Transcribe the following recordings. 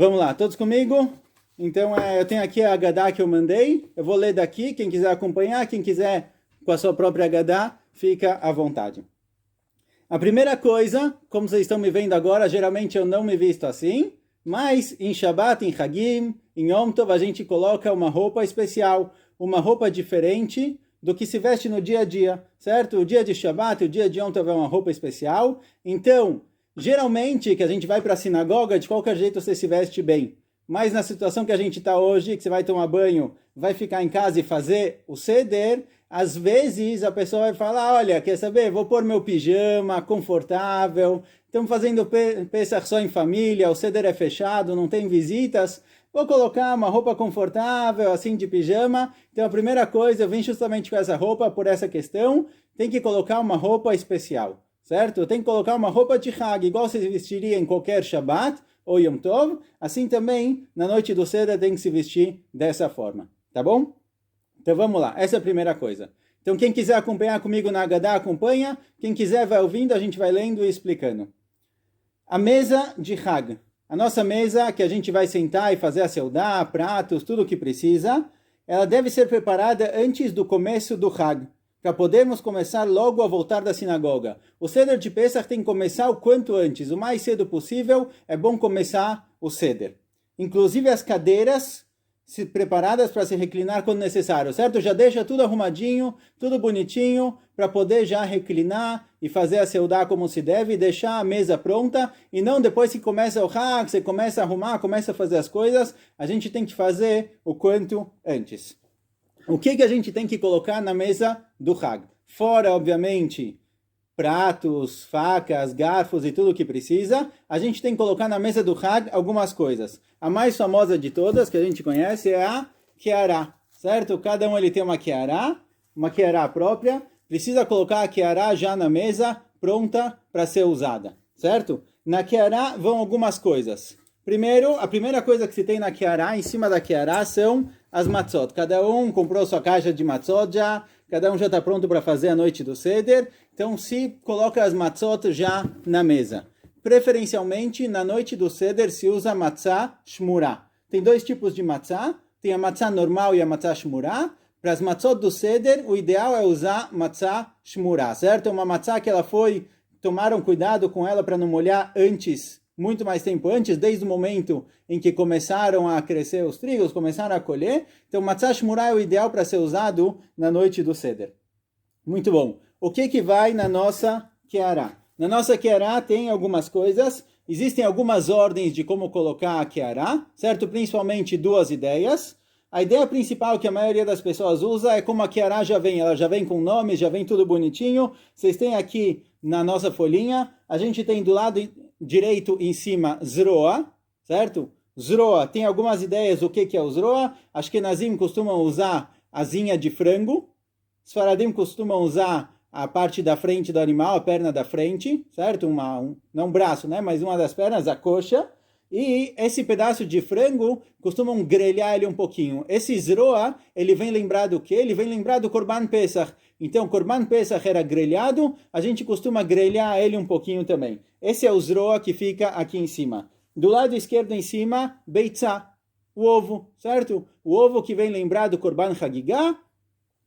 Vamos lá, todos comigo? Então, eu tenho aqui a Haggadah que eu mandei. Eu vou ler daqui. Quem quiser acompanhar, quem quiser com a sua própria Haggadah, fica à vontade. A primeira coisa, como vocês estão me vendo agora, geralmente eu não me visto assim, mas em Shabbat, em Hagim, em Yom Tov, a gente coloca uma roupa especial, uma roupa diferente do que se veste no dia a dia, certo? O dia de Shabbat, o dia de Yom Tov é uma roupa especial. Então, geralmente, que a gente vai para a sinagoga, de qualquer jeito você se veste bem. Mas na situação que a gente está hoje, que você vai tomar banho, vai ficar em casa e fazer o seder, às vezes a pessoa vai falar, olha, quer saber, vou pôr meu pijama confortável, estamos fazendo Pesach só em família, o seder é fechado, não tem visitas, vou colocar uma roupa confortável, assim, de pijama. Então a primeira coisa, eu vim justamente com essa roupa por essa questão, tem que colocar uma roupa especial, certo? Tem que colocar uma roupa de Hag, igual você vestiria em qualquer Shabbat ou Yom Tov, assim também, na noite do Seder tem que se vestir dessa forma, tá bom? Então vamos lá, essa é a primeira coisa. Então quem quiser acompanhar comigo na Haggadah, acompanha. Quem quiser vai ouvindo, a gente vai lendo e explicando. A mesa de Hag. A nossa mesa que a gente vai sentar e fazer a seudá, pratos, tudo o que precisa, ela deve ser preparada antes do começo do Hag, para podermos começar logo a voltar da sinagoga. O Seder de Pesach tem que começar o quanto antes, o mais cedo possível, é bom começar o Seder. Inclusive as cadeiras preparadas para se reclinar quando necessário, certo? Já deixa tudo arrumadinho, tudo bonitinho, para poder já reclinar e fazer a seudá como se deve, deixar a mesa pronta, e não depois que começa o Hag, você começa a arrumar, começa a fazer as coisas, a gente tem que fazer o quanto antes. O que a gente tem que colocar na mesa do Hag? Fora, obviamente, pratos, facas, garfos e tudo o que precisa, a gente tem que colocar na mesa do Hag algumas coisas. A mais famosa de todas, que a gente conhece, é a Keará, certo? Cada um ele tem uma Keará própria, precisa colocar a Keará já na mesa, pronta para ser usada, certo? Na Keará vão algumas coisas. Primeiro, a primeira coisa que se tem na Keará, em cima da Keará, são as matzot. Cada um comprou sua caixa de matzot já, cada um já está pronto para fazer a noite do Seder, então se coloca as matzot já na mesa. Preferencialmente, na noite do Seder se usa matzah shmurá. Tem dois tipos de matzah, tem a matzah normal e a matzah shmurá. Para as matzot do Seder, o ideal é usar matzah shmurá, certo? É uma matzah que tomaram cuidado com ela para não molhar antes, muito mais tempo antes, desde o momento em que começaram a crescer os trigos, começaram a colher. Então, matzah shmurá é o ideal para ser usado na noite do Seder. Muito bom. O que vai na nossa Keará? Na nossa Keará tem algumas coisas, existem algumas ordens de como colocar a Keará, certo? Principalmente duas ideias. A ideia principal que a maioria das pessoas usa é como a Keará ela já vem com nomes, já vem tudo bonitinho. Vocês têm aqui na nossa folhinha, a gente tem do lado direito em cima Zroa, certo? Zroa, tem algumas ideias do que é o Zroa. Ashkenazim costumam usar asinha de frango, Sfaradim costumam usar a parte da frente do animal, a perna da frente, certo? Não um braço, né? Mas uma das pernas, a coxa. E esse pedaço de frango, costumam grelhar ele um pouquinho. Esse zroa, ele vem lembrar do quê? Ele vem lembrar do Korban Pesach. Então, Korban Pesach era grelhado, a gente costuma grelhar ele um pouquinho também. Esse é o zroa que fica aqui em cima. Do lado esquerdo em cima, beitzá, o ovo, certo? O ovo que vem lembrar do Korban Hagigah,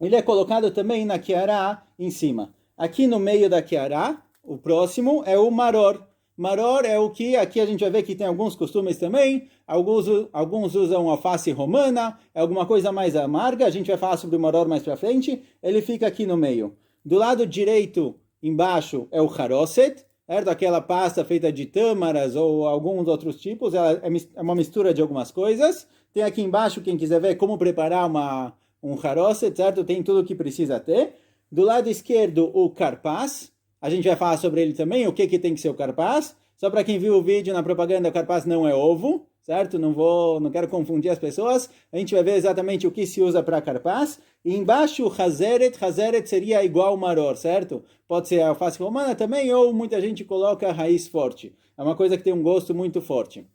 ele é colocado também na Keará em cima. Aqui no meio da Keará, o próximo é o maror. Maror é o que, aqui a gente vai ver que tem alguns costumes também, alguns usam alface romana, é alguma coisa mais amarga, a gente vai falar sobre o maror mais pra frente, ele fica aqui no meio. Do lado direito, embaixo, é o haroset, certo? Aquela pasta feita de tâmaras ou alguns outros tipos, ela é uma mistura de algumas coisas. Tem aqui embaixo, quem quiser ver como preparar um haroset, certo? Tem tudo o que precisa ter. Do lado esquerdo, o karpas. A gente vai falar sobre ele também, o que tem que ser o karpas. Só para quem viu o vídeo na propaganda, o karpas não é ovo, certo? Não quero confundir as pessoas. A gente vai ver exatamente o que se usa para karpas. E embaixo, o hazeret. Hazeret seria igual maror, certo? Pode ser alface romana também, ou muita gente coloca raiz forte. É uma coisa que tem um gosto muito forte.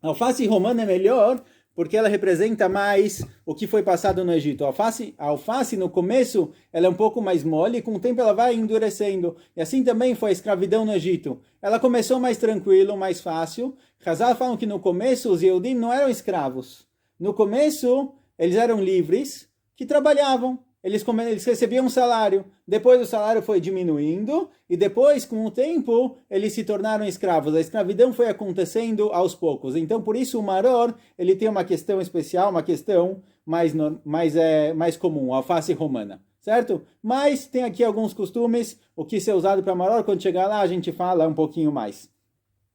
A alface romana é melhor, porque ela representa mais o que foi passado no Egito. A alface no começo, ela é um pouco mais mole, e com o tempo ela vai endurecendo. E assim também foi a escravidão no Egito. Ela começou mais tranquilo, mais fácil. Hazal falam que no começo os Yehudim não eram escravos. No começo, eles eram livres, que trabalhavam. Eles recebiam um salário, depois o salário foi diminuindo, e depois, com o tempo, eles se tornaram escravos. A escravidão foi acontecendo aos poucos. Então, por isso, o maror, ele tem uma questão especial, uma questão mais comum, a alface romana, certo? Mas tem aqui alguns costumes, o que ser usado para maror, quando chegar lá a gente fala um pouquinho mais.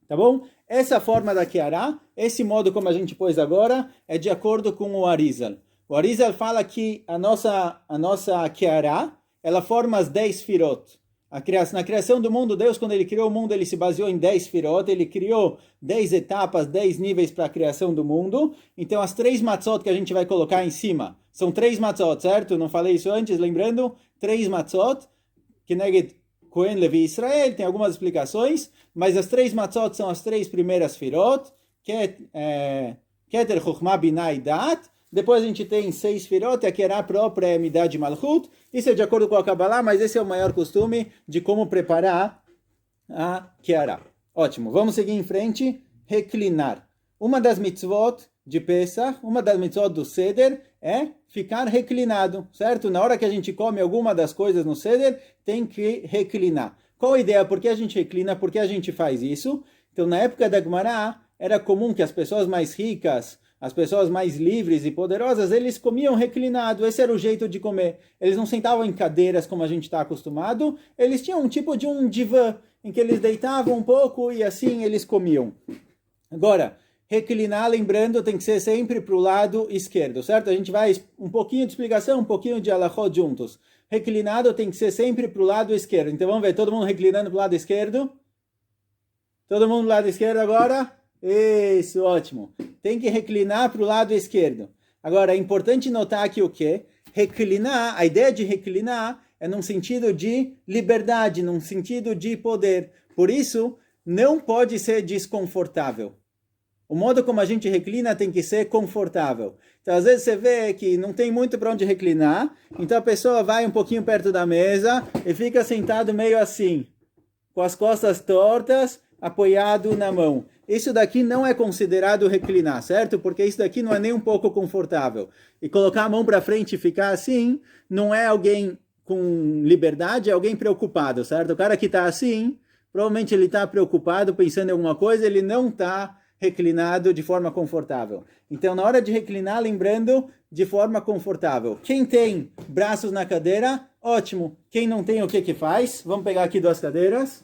Tá bom? Essa forma da Keará, esse modo como a gente pôs agora, é de acordo com o Arizal. O Arizal fala que a nossa Keará, ela forma as 10 firot. Na criação do mundo, Deus, quando ele criou o mundo, ele se baseou em 10 firot, ele criou 10 etapas, 10 níveis para a criação do mundo. Então, as 3 matzot que a gente vai colocar em cima, são 3 matzot, certo? Não falei isso antes, lembrando? 3 matzot, Keneged Cohen, Levi e Israel, tem algumas explicações, mas as 3 matzot são as 3 primeiras firot, Keter, Chokhmah, Binah e Dat. Depois a gente tem 6 firot, a Keará própria é Midah de Malchut. Isso é de acordo com a Kabbalah, mas esse é o maior costume de como preparar a Keará. Ótimo, vamos seguir em frente. Reclinar. Uma das mitzvot de Pesach, uma das mitzvot do Seder, é ficar reclinado, certo? Na hora que a gente come alguma das coisas no Seder, tem que reclinar. Qual a ideia? Por que a gente reclina? Por que a gente faz isso? Então, na época da Gemara, era comum que as pessoas mais ricas, as pessoas mais livres e poderosas, eles comiam reclinado, esse era o jeito de comer. Eles não sentavam em cadeiras como a gente está acostumado, eles tinham um tipo de um divã, em que eles deitavam um pouco e assim eles comiam. Agora, reclinar, lembrando, tem que ser sempre para o lado esquerdo, certo? A gente vai um pouquinho de explicação, um pouquinho de alachot juntos. Reclinado tem que ser sempre para o lado esquerdo. Então vamos ver, todo mundo reclinando para o lado esquerdo? Todo mundo do lado esquerdo agora? Isso, ótimo. Tem que reclinar para o lado esquerdo. Agora, é importante notar aqui o quê? Reclinar, a ideia de reclinar é num sentido de liberdade, num sentido de poder. Por isso, não pode ser desconfortável. O modo como a gente reclina tem que ser confortável. Então, às vezes você vê que não tem muito para onde reclinar, então a pessoa vai um pouquinho perto da mesa e fica sentado meio assim, com as costas tortas, apoiado na mão. Isso daqui não é considerado reclinar, certo? Porque isso daqui não é nem um pouco confortável. E colocar a mão para frente e ficar assim, não é alguém com liberdade, é alguém preocupado, certo? O cara que está assim, provavelmente ele está preocupado, pensando em alguma coisa, ele não está reclinado de forma confortável. Então, na hora de reclinar, lembrando, de forma confortável. Quem tem braços na cadeira, ótimo. Quem não tem, o que que faz? Vamos pegar aqui 2 cadeiras.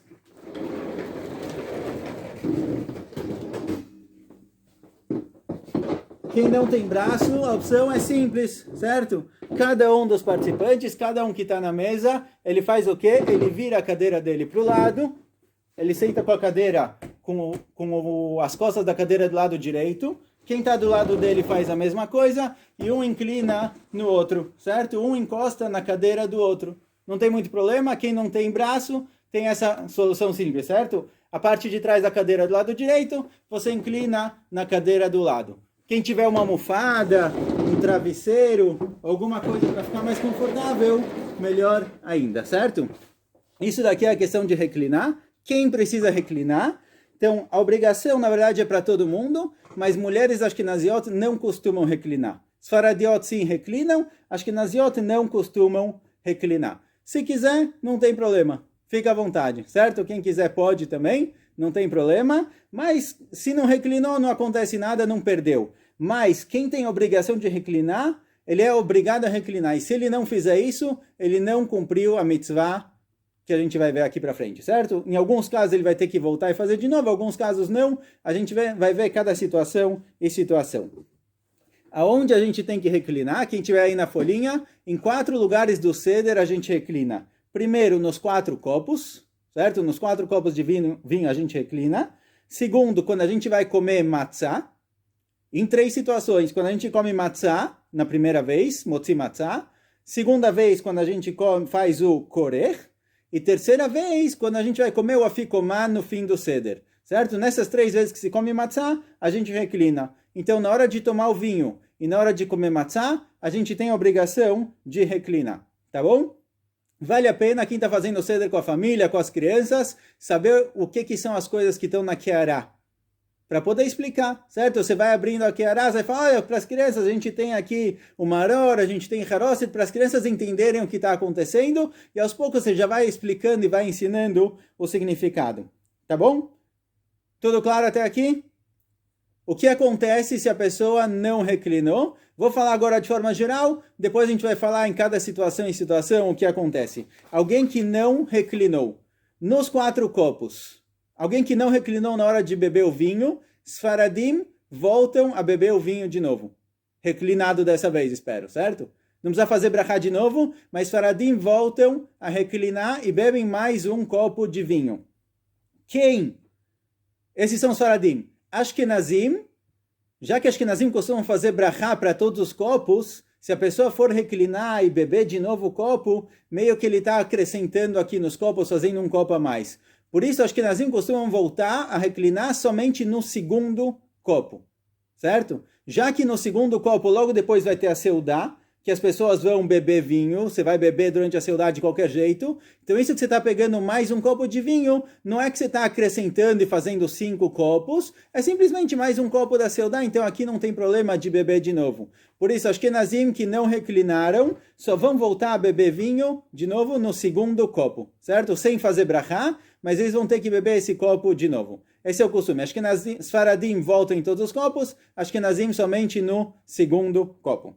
Quem não tem braço, a opção é simples, certo? Cada um dos participantes, cada um que está na mesa, ele faz o quê? Ele vira a cadeira dele para o lado, ele senta com a cadeira, as costas da cadeira do lado direito, quem está do lado dele faz a mesma coisa, e um inclina no outro, certo? Um encosta na cadeira do outro. Não tem muito problema, quem não tem braço, tem essa solução simples, certo? A parte de trás da cadeira do lado direito, você inclina na cadeira do lado. Quem tiver uma almofada, um travesseiro, alguma coisa para ficar mais confortável, melhor ainda, certo? Isso daqui é a questão de reclinar. Quem precisa reclinar? Então, a obrigação, na verdade, é para todo mundo, mas mulheres ashkenaziot não costumam reclinar. Sfaradiot sim reclinam, ashkenaziot não costumam reclinar. Se quiser, não tem problema. Fica à vontade, certo? Quem quiser pode também, não tem problema. Mas se não reclinou, não acontece nada, não perdeu. Mas quem tem a obrigação de reclinar, ele é obrigado a reclinar. E se ele não fizer isso, ele não cumpriu a mitzvah que a gente vai ver aqui para frente, certo? Em alguns casos ele vai ter que voltar e fazer de novo, em alguns casos não. A gente vai ver cada situação e situação. Aonde a gente tem que reclinar? Quem tiver aí na folhinha, em 4 lugares do Seder a gente reclina. Primeiro, nos 4 copos, certo? Nos 4 copos de vinho a gente reclina. Segundo, quando a gente vai comer matzah. Em 3 situações, quando a gente come matzah, na primeira vez, motzi matzah. Segunda vez, quando a gente faz o korer. E terceira vez, quando a gente vai comer o afikomá no fim do Seder. certo? Nessas 3 vezes que se come matzá, a gente reclina. Então, na hora de tomar o vinho e na hora de comer matzá, a gente tem a obrigação de reclinar, tá bom? Vale a pena quem está fazendo o seder com a família, com as crianças, saber o que são as coisas que estão na Keará, para poder explicar, certo? Você vai abrindo a Keará, você fala, olha, para as crianças a gente tem aqui o Maror, a gente tem Haroset, para as crianças entenderem o que está acontecendo, e aos poucos você já vai explicando e vai ensinando o significado, tá bom? Tudo claro até aqui? O que acontece se a pessoa não reclinou? Vou falar agora de forma geral, depois a gente vai falar em cada situação e situação o que acontece. Alguém que não reclinou nos 4 copos, alguém que não reclinou na hora de beber o vinho, Sfaradim voltam a beber o vinho de novo. Reclinado dessa vez, espero, certo? Não precisa fazer brachá de novo, mas Sfaradim voltam a reclinar e bebem mais um copo de vinho. Quem? Esses são os Sfaradim. Ashkenazim, já que Ashkenazim costumam fazer brachá para todos os copos, se a pessoa for reclinar e beber de novo o copo, meio que ele está acrescentando aqui nos copos, fazendo um copo a mais. Por isso, Ashkenazim costumam voltar a reclinar somente no segundo copo, certo? Já que no segundo copo, logo depois vai ter a seudá, que as pessoas vão beber vinho, você vai beber durante a seudá de qualquer jeito. Então isso que você está pegando mais um copo de vinho, não é que você está acrescentando e fazendo 5 copos, é simplesmente mais um copo da seudá, então aqui não tem problema de beber de novo. Por isso, Ashkenazim que não reclinaram, só vão voltar a beber vinho de novo no segundo copo, certo? Sem fazer brachá, mas eles vão ter que beber esse copo de novo. Esse é o costume. Ashkenazim, Sfaradim voltam em todos os copos, Ashkenazim somente no segundo copo.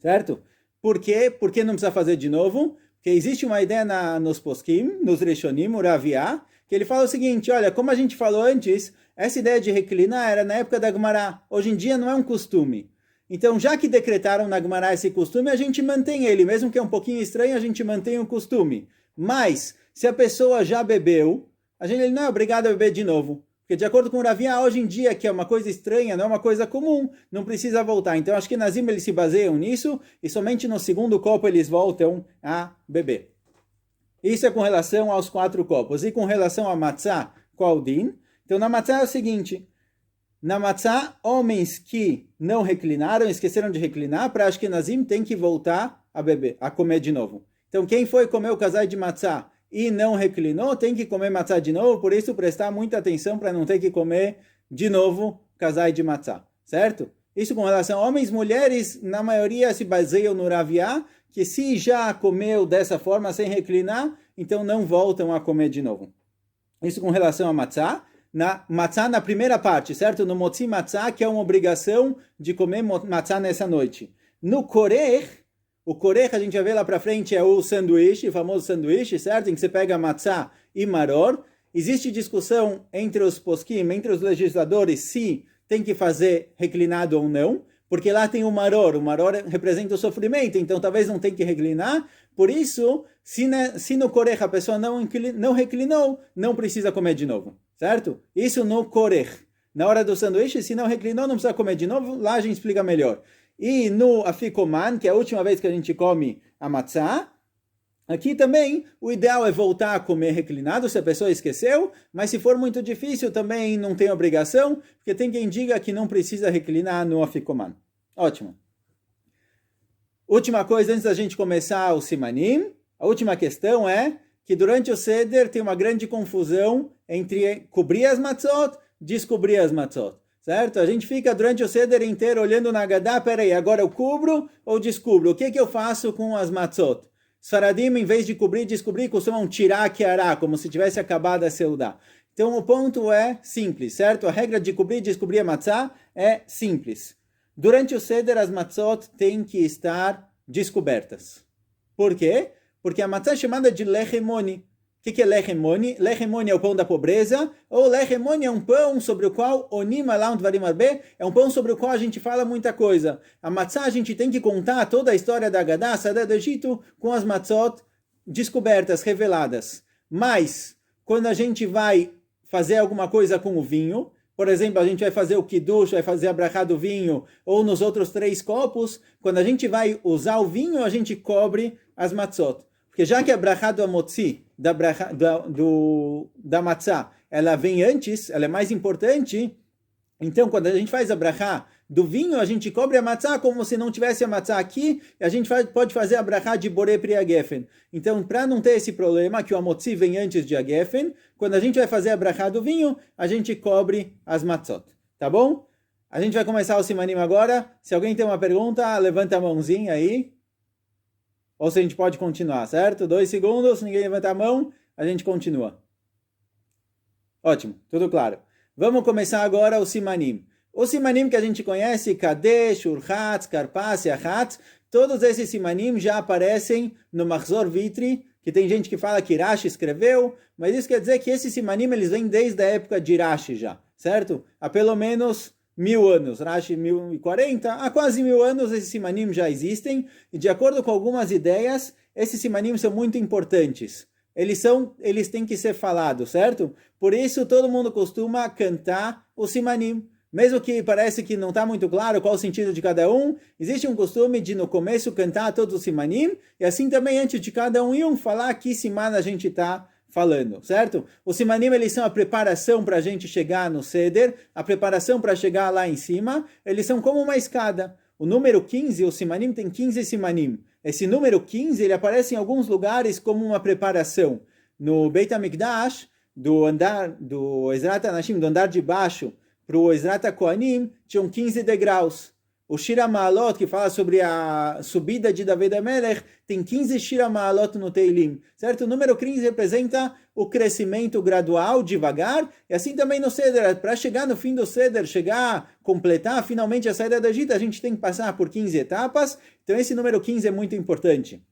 Certo? Por quê? Porque não precisa fazer de novo? Porque existe uma ideia nos poskim, nos Rishonim, o Raviá, que ele fala o seguinte, olha, como a gente falou antes, essa ideia de reclinar era na época da Gemara. Hoje em dia não é um costume. Então, já que decretaram na Gemara esse costume, a gente mantém ele. Mesmo que é um pouquinho estranho, a gente mantém o costume. Mas, se a pessoa já bebeu, ele não é obrigado a beber de novo. Porque de acordo com o Raviá, hoje em dia, que é uma coisa estranha, não é uma coisa comum, não precisa voltar. Então, acho que Nazim eles se baseiam nisso, e somente no segundo copo eles voltam a beber. Isso é com relação aos 4 copos. E com relação a matzá, qual din? Então, na matzá é o seguinte, na matzá, homens que não reclinaram, esqueceram de reclinar, para Ashkenazim tem que voltar a beber, a comer de novo. Então, quem foi comer o casai de matzá e não reclinou, tem que comer matzá de novo, por isso prestar muita atenção para não ter que comer de novo casai de matzá, certo? Isso com relação a homens, mulheres, na maioria se baseiam no Raviá, que se já comeu dessa forma, sem reclinar, então não voltam a comer de novo. Isso com relação a matzá. Na matzá na primeira parte, certo? No motzi matzá, que é uma obrigação de comer matzá nessa noite. No korech, o korech, a gente vai ver lá para frente, é o sanduíche, o famoso sanduíche, certo? Em que você pega matzá e maror. Existe discussão entre os poskim, entre os legisladores, se tem que fazer reclinado ou não, porque lá tem o maror representa o sofrimento, então talvez não tem que reclinar. Por isso, se no korech a pessoa não reclinou, não precisa comer de novo, certo? Isso no korech. Na hora do sanduíche, se não reclinou, não precisa comer de novo, lá a gente explica melhor. E no afikoman, que é a última vez que a gente come a matzá, aqui também o ideal é voltar a comer reclinado, se a pessoa esqueceu, mas se for muito difícil também não tem obrigação, porque tem quem diga que não precisa reclinar no afikoman. Ótimo. Última coisa, antes da gente começar o simanim, a última questão é que durante o seder tem uma grande confusão entre cobrir as matzot, descobrir as matzot. Certo? A gente fica durante o seder inteiro olhando na Agadá, peraí, agora eu cubro ou descubro? O que eu faço com as matzot? Sfaradim, em vez de cobrir e descobrir, costumam tirar a Keará, como se tivesse acabado a seudá. Então o ponto é simples, certo? A regra de cobrir e descobrir a matzá é simples. Durante o seder, as matzot têm que estar descobertas. Por quê? Porque a matzá é chamada de lechemoni. O que é lechemoni? Lechemoni é o pão da pobreza, ou lechemoni é um pão sobre o qual onima lá um dvarim arbe, é um pão sobre o qual a gente fala muita coisa. A matzá a gente tem que contar toda a história da Agadá, saída do Egito, com as matzot descobertas, reveladas. Mas, quando a gente vai fazer alguma coisa com o vinho, por exemplo, a gente vai fazer o kiddush, vai fazer a brachá do vinho, ou nos outros 3 copos, quando a gente vai usar o vinho, a gente cobre as matzot. Porque já que a brachá do amotzi, da matzá, ela vem antes, ela é mais importante. Então, quando a gente faz a brachá do vinho, a gente cobre a matzá como se não tivesse a matzá aqui, e a gente pode fazer a brachá de borei pri agefen. Então, para não ter esse problema, que o amotzi vem antes de agefen, quando a gente vai fazer a brachá do vinho, a gente cobre as matzot. Tá bom? A gente vai começar o simanim agora. Se alguém tem uma pergunta, levanta a mãozinha aí. Ou se a gente pode continuar, certo? 2 segundos, se ninguém levanta a mão, a gente continua. Ótimo, tudo claro. Vamos começar agora o simanim. O simanim que a gente conhece, Kadesh, Urchatz, Karpas, Yahatz, todos esses simanim já aparecem no Machzor Vitri, que tem gente que fala que Rashi escreveu, mas isso quer dizer que esses simanim eles vêm desde a época de Rashi já, certo? Há pelo menos 1000 anos, Rashi 1040, há quase 1000 anos esses simanim já existem, e de acordo com algumas ideias, esses simanim são muito importantes. Eles têm que ser falados, certo? Por isso todo mundo costuma cantar o simanim. Mesmo que parece que não está muito claro qual o sentido de cada um, existe um costume de no começo cantar todos os simanim, e assim também antes de cada um falar que simana a gente está falando, certo? Os simanim eles são a preparação para a gente chegar no Seder, a preparação para chegar lá em cima, eles são como uma escada. O número 15, o simanim tem 15 simanim. Esse número 15, ele aparece em alguns lugares como uma preparação. No Beit HaMikdash, do Ezrat HaNashim, do andar de baixo, para o Ezrat HaKohanim, tinham 15 degraus. O Shira Ma'alot, que fala sobre a subida de David HaMelech, tem 15 Shira Ma'alot no Teilim, certo? O número 15 representa o crescimento gradual, devagar, e assim também no Seder. Para chegar no fim do Seder, completar finalmente a saída do Egito, a gente tem que passar por 15 etapas, então esse número 15 é muito importante.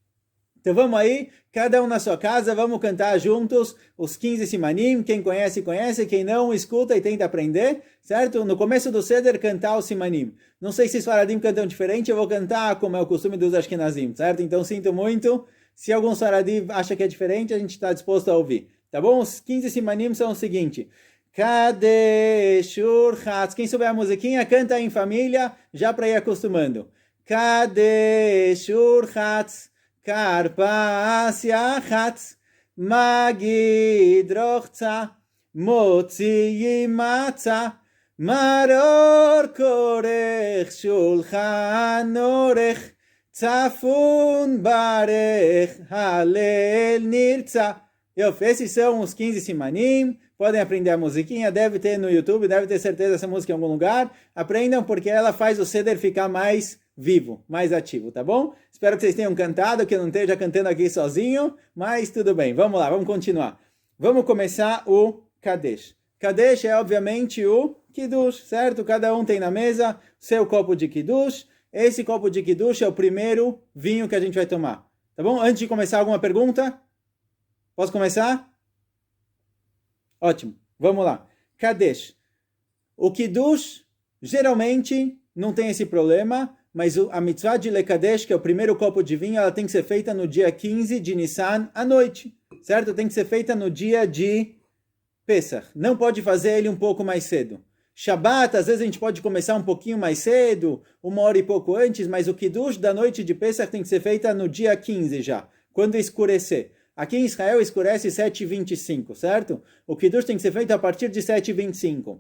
Então vamos aí, cada um na sua casa, vamos cantar juntos os 15 simanim, quem conhece, conhece, quem não, escuta e tenta aprender, certo? No começo do Seder, cantar os simanim. Não sei se os faradim cantam diferente, eu vou cantar como é o costume dos ashkenazim, certo? Então sinto muito, se alguns faradim acha que é diferente, a gente está disposto a ouvir, tá bom? Os 15 simanim são o seguinte: Kadesh Urchatz, quem souber a musiquinha, canta em família, já para ir acostumando. Kadesh Urchatz, Karpas Yahatz, Magid Rochza, Motzi Yimatza, Maror Korech, Shulchan Orech, Tzafun Barech, Halel Nirtza. Esses são os 15 simanim. Podem aprender a musiquinha, deve ter no YouTube, deve ter certeza essa música em algum lugar. Aprendam porque ela faz o Seder ficar mais vivo, mais ativo, tá bom? Espero que vocês tenham cantado, que eu não esteja cantando aqui sozinho, mas tudo bem. Vamos lá, vamos continuar. Vamos começar o Kadesh. Kadesh é obviamente o Kiddush, certo? Cada um tem na mesa seu copo de Kiddush. Esse copo de Kiddush é o primeiro vinho que a gente vai tomar, tá bom? Antes de começar, alguma pergunta? Posso começar? Ótimo, vamos lá. Kadesh. O Kiddush, geralmente, não tem esse problema, mas a mitzvah de Lekadesh, que é o primeiro copo de vinho, ela tem que ser feita no dia 15 de Nissan à noite, certo? Tem que ser feita no dia de Pesach. Não pode fazer ele um pouco mais cedo. Shabbat, às vezes a gente pode começar um pouquinho mais cedo, 1 hora e pouco antes, mas o Kiddush da noite de Pesach tem que ser feita no dia 15 já, quando escurecer. Aqui em Israel escurece 7h25, certo? O Kiddush tem que ser feito a partir de 7h25.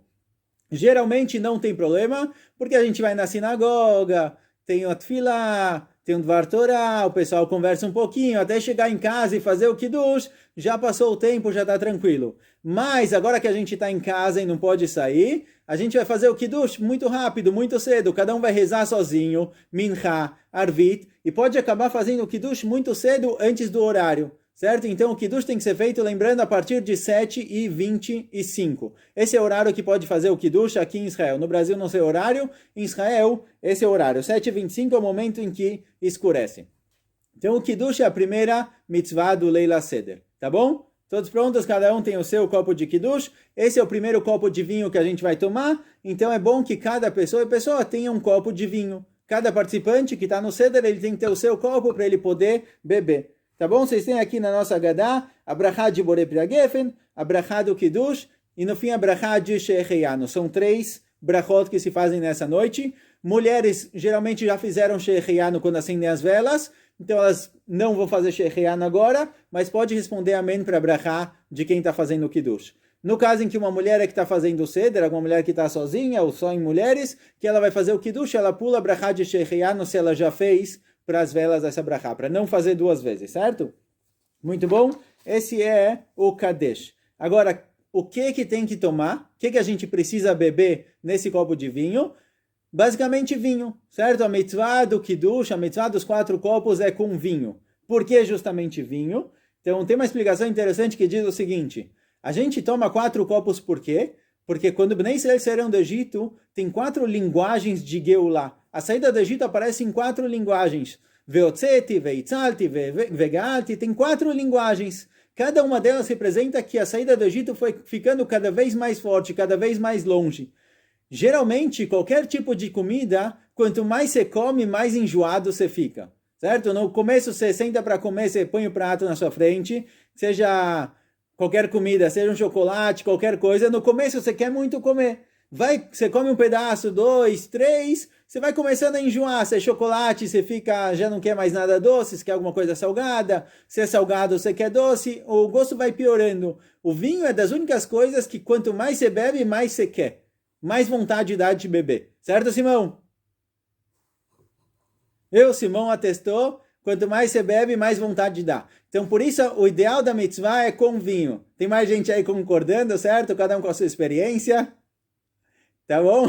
Geralmente não tem problema, porque a gente vai na sinagoga, tem o Tfilah, tem o Dvar Torah, o pessoal conversa um pouquinho, até chegar em casa e fazer o Kiddush, já passou o tempo, já está tranquilo. Mas agora que a gente está em casa e não pode sair, a gente vai fazer o Kiddush muito rápido, muito cedo, cada um vai rezar sozinho, Mincha, Arvit, e pode acabar fazendo o Kiddush muito cedo antes do horário. Certo? Então o Kiddush tem que ser feito, lembrando, a partir de 7h25. Esse é o horário que pode fazer o Kiddush aqui em Israel. No Brasil não sei o horário, em Israel esse é o horário. 7h25 é o momento em que escurece. Então o Kiddush é a primeira mitzvah do Leila Seder. Tá bom? Todos prontos? Cada um tem o seu copo de Kiddush. Esse é o primeiro copo de vinho que a gente vai tomar. Então é bom que cada pessoa tenha um copo de vinho. Cada participante que está no Seder, ele tem que ter o seu copo para ele poder beber. Tá bom? Vocês têm aqui na nossa Haggadah a brachá de Borei Pri Hagefen, a brachá do Kiddush e no fim a brachá de Shehecheyanu. São 3 brachot que se fazem nessa noite. Mulheres geralmente já fizeram Shehecheyanu quando acendem as velas, então elas não vão fazer Shehecheyanu agora, mas pode responder amém para a brachá de quem está fazendo o Kiddush. No caso em que uma mulher é que está fazendo o seder, alguma mulher que está sozinha ou só em mulheres, que ela vai fazer o kiddush, ela pula a brachá de shechianu se ela já fez para as velas essa brachá, para não fazer duas vezes, certo? Muito bom? Esse é o kadesh. Agora, o que tem que tomar? O que a gente precisa beber nesse copo de vinho? Basicamente vinho, certo? A mitzvah do kiddush, a mitzvah dos 4 copos é com vinho. Por que justamente vinho? Então, tem uma explicação interessante que diz o seguinte: a gente toma 4 copos por quê? Porque quando Bnei Israel saíram do Egito, tem 4 linguagens de Geulah. A saída do Egito aparece em 4 linguagens. Veotzeti, veitzalti, vegalti, tem 4 linguagens. Cada uma delas representa que a saída do Egito foi ficando cada vez mais forte, cada vez mais longe. Geralmente, qualquer tipo de comida, quanto mais você come, mais enjoado você fica. Certo? No começo você senta para comer, você põe o prato na sua frente, seja qualquer comida, seja um chocolate, qualquer coisa, no começo você quer muito comer. Você come um pedaço, 2, 3, você vai começando a enjoar. Se é chocolate, você fica, já não quer mais nada doce, você quer alguma coisa salgada. Se é salgado, você quer doce, o gosto vai piorando. O vinho é das únicas coisas que quanto mais você bebe, mais você quer. Mais vontade dá de beber. Certo, Simão? Simão atestou, quanto mais você bebe, mais vontade dá. Então, por isso, o ideal da mitzvah é com vinho. Tem mais gente aí concordando, certo? Cada um com a sua experiência. Tá bom?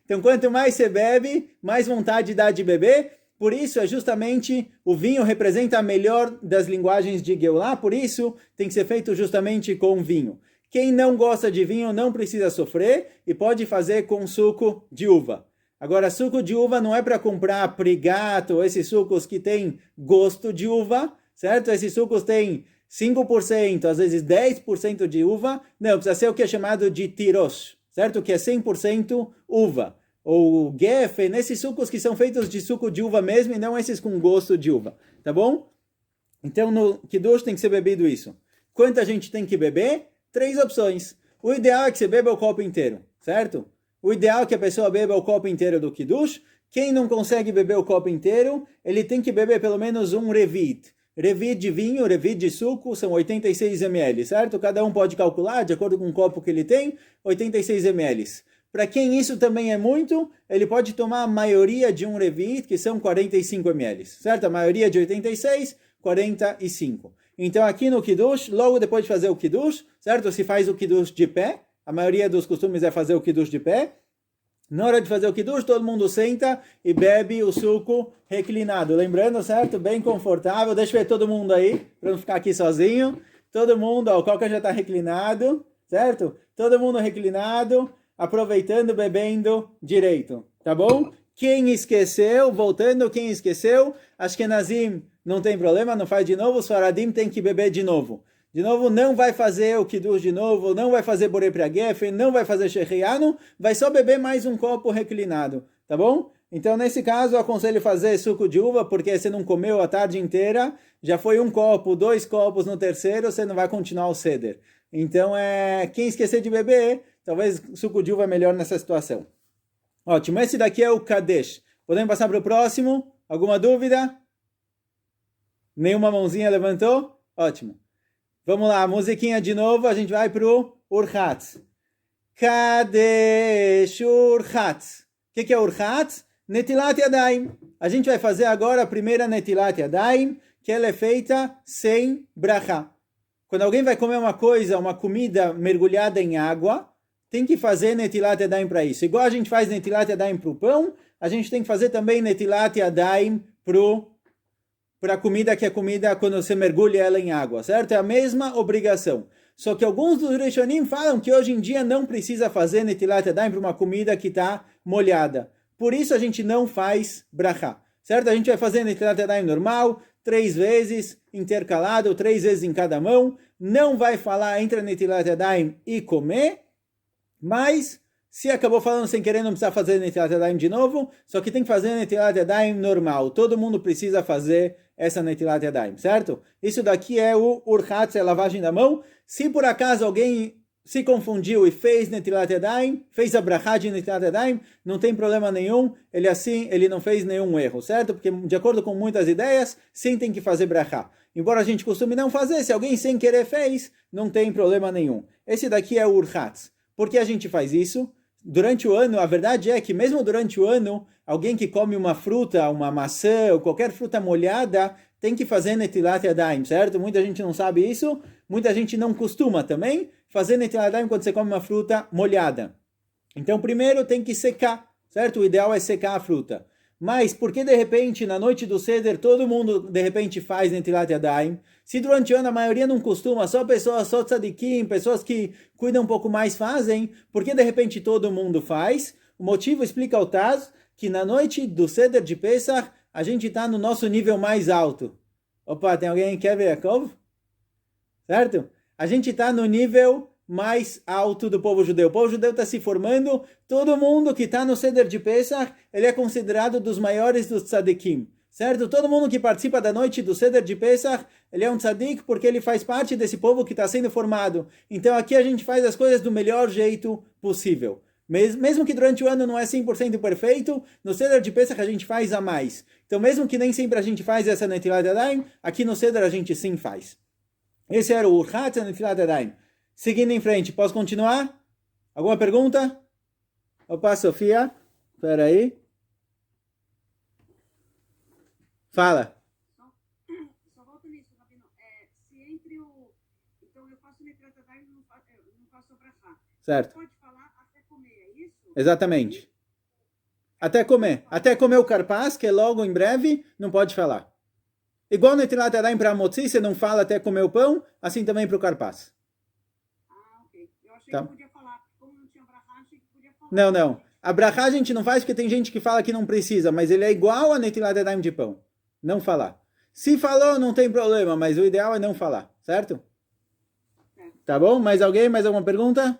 Então, quanto mais você bebe, mais vontade dá de beber. Por isso, é justamente, o vinho representa a melhor das linguagens de Geulah. Por isso, tem que ser feito justamente com vinho. Quem não gosta de vinho não precisa sofrer e pode fazer com suco de uva. Agora, suco de uva não é para comprar Prigato, esses sucos que têm gosto de uva, certo? Esses sucos têm 5%, às vezes 10% de uva. Não, precisa ser o que é chamado de tirosh, certo? Que é 100% uva. Ou geffen, esses sucos que são feitos de suco de uva mesmo e não esses com gosto de uva, tá bom? Então, no kiddush tem que ser bebido isso. Quanta gente tem que beber? 3 opções. O ideal é que você beba o copo inteiro, certo? O ideal é que a pessoa beba o copo inteiro do kiddush. Quem não consegue beber o copo inteiro, ele tem que beber pelo menos um revit. Revit de vinho, revit de suco, são 86 ml, certo? Cada um pode calcular, de acordo com o copo que ele tem, 86 ml. Para quem isso também é muito, ele pode tomar a maioria de um revit, que são 45 ml, certo? A maioria de 86, 45. Então aqui no kiddush, logo depois de fazer o kiddush, certo? Se faz o kiddush de pé, a maioria dos costumes é fazer o kiddush de pé. Na hora de fazer o kiddush, todo mundo senta e bebe o suco reclinado. Lembrando, certo? Bem confortável. Deixa eu ver todo mundo aí, para não ficar aqui sozinho. Todo mundo, ó, o Coca já está reclinado, certo? Todo mundo reclinado, aproveitando, bebendo direito, tá bom? Quem esqueceu, voltando, quem esqueceu, Ashkenazim não tem problema, não faz de novo, os Faradim tem que beber de novo. De novo, não vai fazer o kiddush de novo, não vai fazer borei pra geffen, não vai fazer shechianu, vai só beber mais um copo reclinado, tá bom? Então, nesse caso, eu aconselho fazer suco de uva, porque você não comeu a tarde inteira, já foi um copo, 2 copos no terceiro, você não vai continuar o seder. Então, quem esquecer de beber, talvez suco de uva é melhor nessa situação. Ótimo, esse daqui é o Kadesh. Podemos passar para o próximo? Alguma dúvida? Nenhuma mãozinha levantou? Ótimo. Vamos lá, musiquinha de novo, a gente vai para o Urchatz. Kadesh Urchatz. O que é Urchatz? Netilat Yadayim. A gente vai fazer agora a primeira Netilat Yadayim, que ela é feita sem brachá. Quando alguém vai comer uma coisa, uma comida mergulhada em água, tem que fazer Netilat Yadayim para isso. Igual a gente faz Netilat Yadayim para o pão, a gente tem que fazer também Netilat Yadayim para a comida, que é comida quando você mergulha ela em água, certo? É a mesma obrigação. Só que alguns dos Rishonim falam que hoje em dia não precisa fazer Netilat Yadayim para uma comida que está molhada. Por isso a gente não faz brachá, certo? A gente vai fazer Netilat Yadayim normal, 3 vezes intercalado, 3 vezes em cada mão. Não vai falar entre Netilat Yadayim e comer, mas se acabou falando sem querer, não precisa fazer Netilat Yadayim de novo, só que tem que fazer Netilat Yadayim normal. Todo mundo precisa fazer essa Netilat Yadayim, certo? Isso daqui é o Urchatz, é a lavagem da mão. Se por acaso alguém se confundiu e fez Netilat Yadayim, fez a brachá de Netilat Yadayim, não tem problema nenhum, ele não fez nenhum erro, certo? Porque de acordo com muitas ideias, sim tem que fazer brachá. embora a gente costume não fazer, se alguém sem querer fez, não tem problema nenhum. Esse daqui é o urhatz. Por que a gente faz isso? Durante o ano, a verdade é que mesmo durante o ano, alguém que come uma fruta, uma maçã ou qualquer fruta molhada, tem que fazer netilat yadayim, certo? Muita gente não sabe isso, muita gente não costuma também fazer netilat yadayim quando você come uma fruta molhada. Então, primeiro tem que secar, certo? O ideal é secar a fruta. Mas por que de repente, na noite do Seder, todo mundo de repente faz netilat yadayim? Se durante o ano a maioria não costuma, só pessoas, só tzadikim, pessoas que cuidam um pouco mais fazem, por que de repente todo mundo faz? O motivo explica o Taz, que na noite do Seder de Pesach, a gente está no nosso nível mais alto. Opa, tem alguém que quer ver, Yaakov? Certo? A gente está no nível mais alto do povo judeu. O povo judeu está se formando, todo mundo que está no Seder de Pesach, ele é considerado dos maiores dos tzadikim. Certo? Todo mundo que participa da noite do Seder de Pesach, ele é um tzadik porque ele faz parte desse povo que está sendo formado. Então aqui a gente faz as coisas do melhor jeito possível. Mesmo que durante o ano não é 100% perfeito, no Seder de Pesach a gente faz a mais. Então mesmo que nem sempre a gente faz essa Netilat Yadayim, aqui no Seder a gente sim faz. Esse era o Urhatz Netilat Yadayim. Seguindo em frente, posso continuar? Alguma pergunta? Opa, Sofia, espera aí. Fala. Só volto nisso, Rabino. Se entre o... Então eu faço Netilat Yadayim e não faço a brachá. Certo. Pode falar até comer, é isso? Exatamente. Até comer o karpas, que é logo em breve, não pode falar. Igual no Netilat Yadayim para Motzi, você não fala até comer o pão, assim também para o karpas. Ok. Eu achei Tá. que podia falar, como não tinha brachá, achei que podia falar. Não. A brachá a gente não faz porque tem gente que fala que não precisa, mas ele é igual a Netilat Yadayim de pão. Não falar. Se falou, não tem problema, mas o ideal é não falar, certo? Tá bom? Mais alguém? Mais alguma pergunta?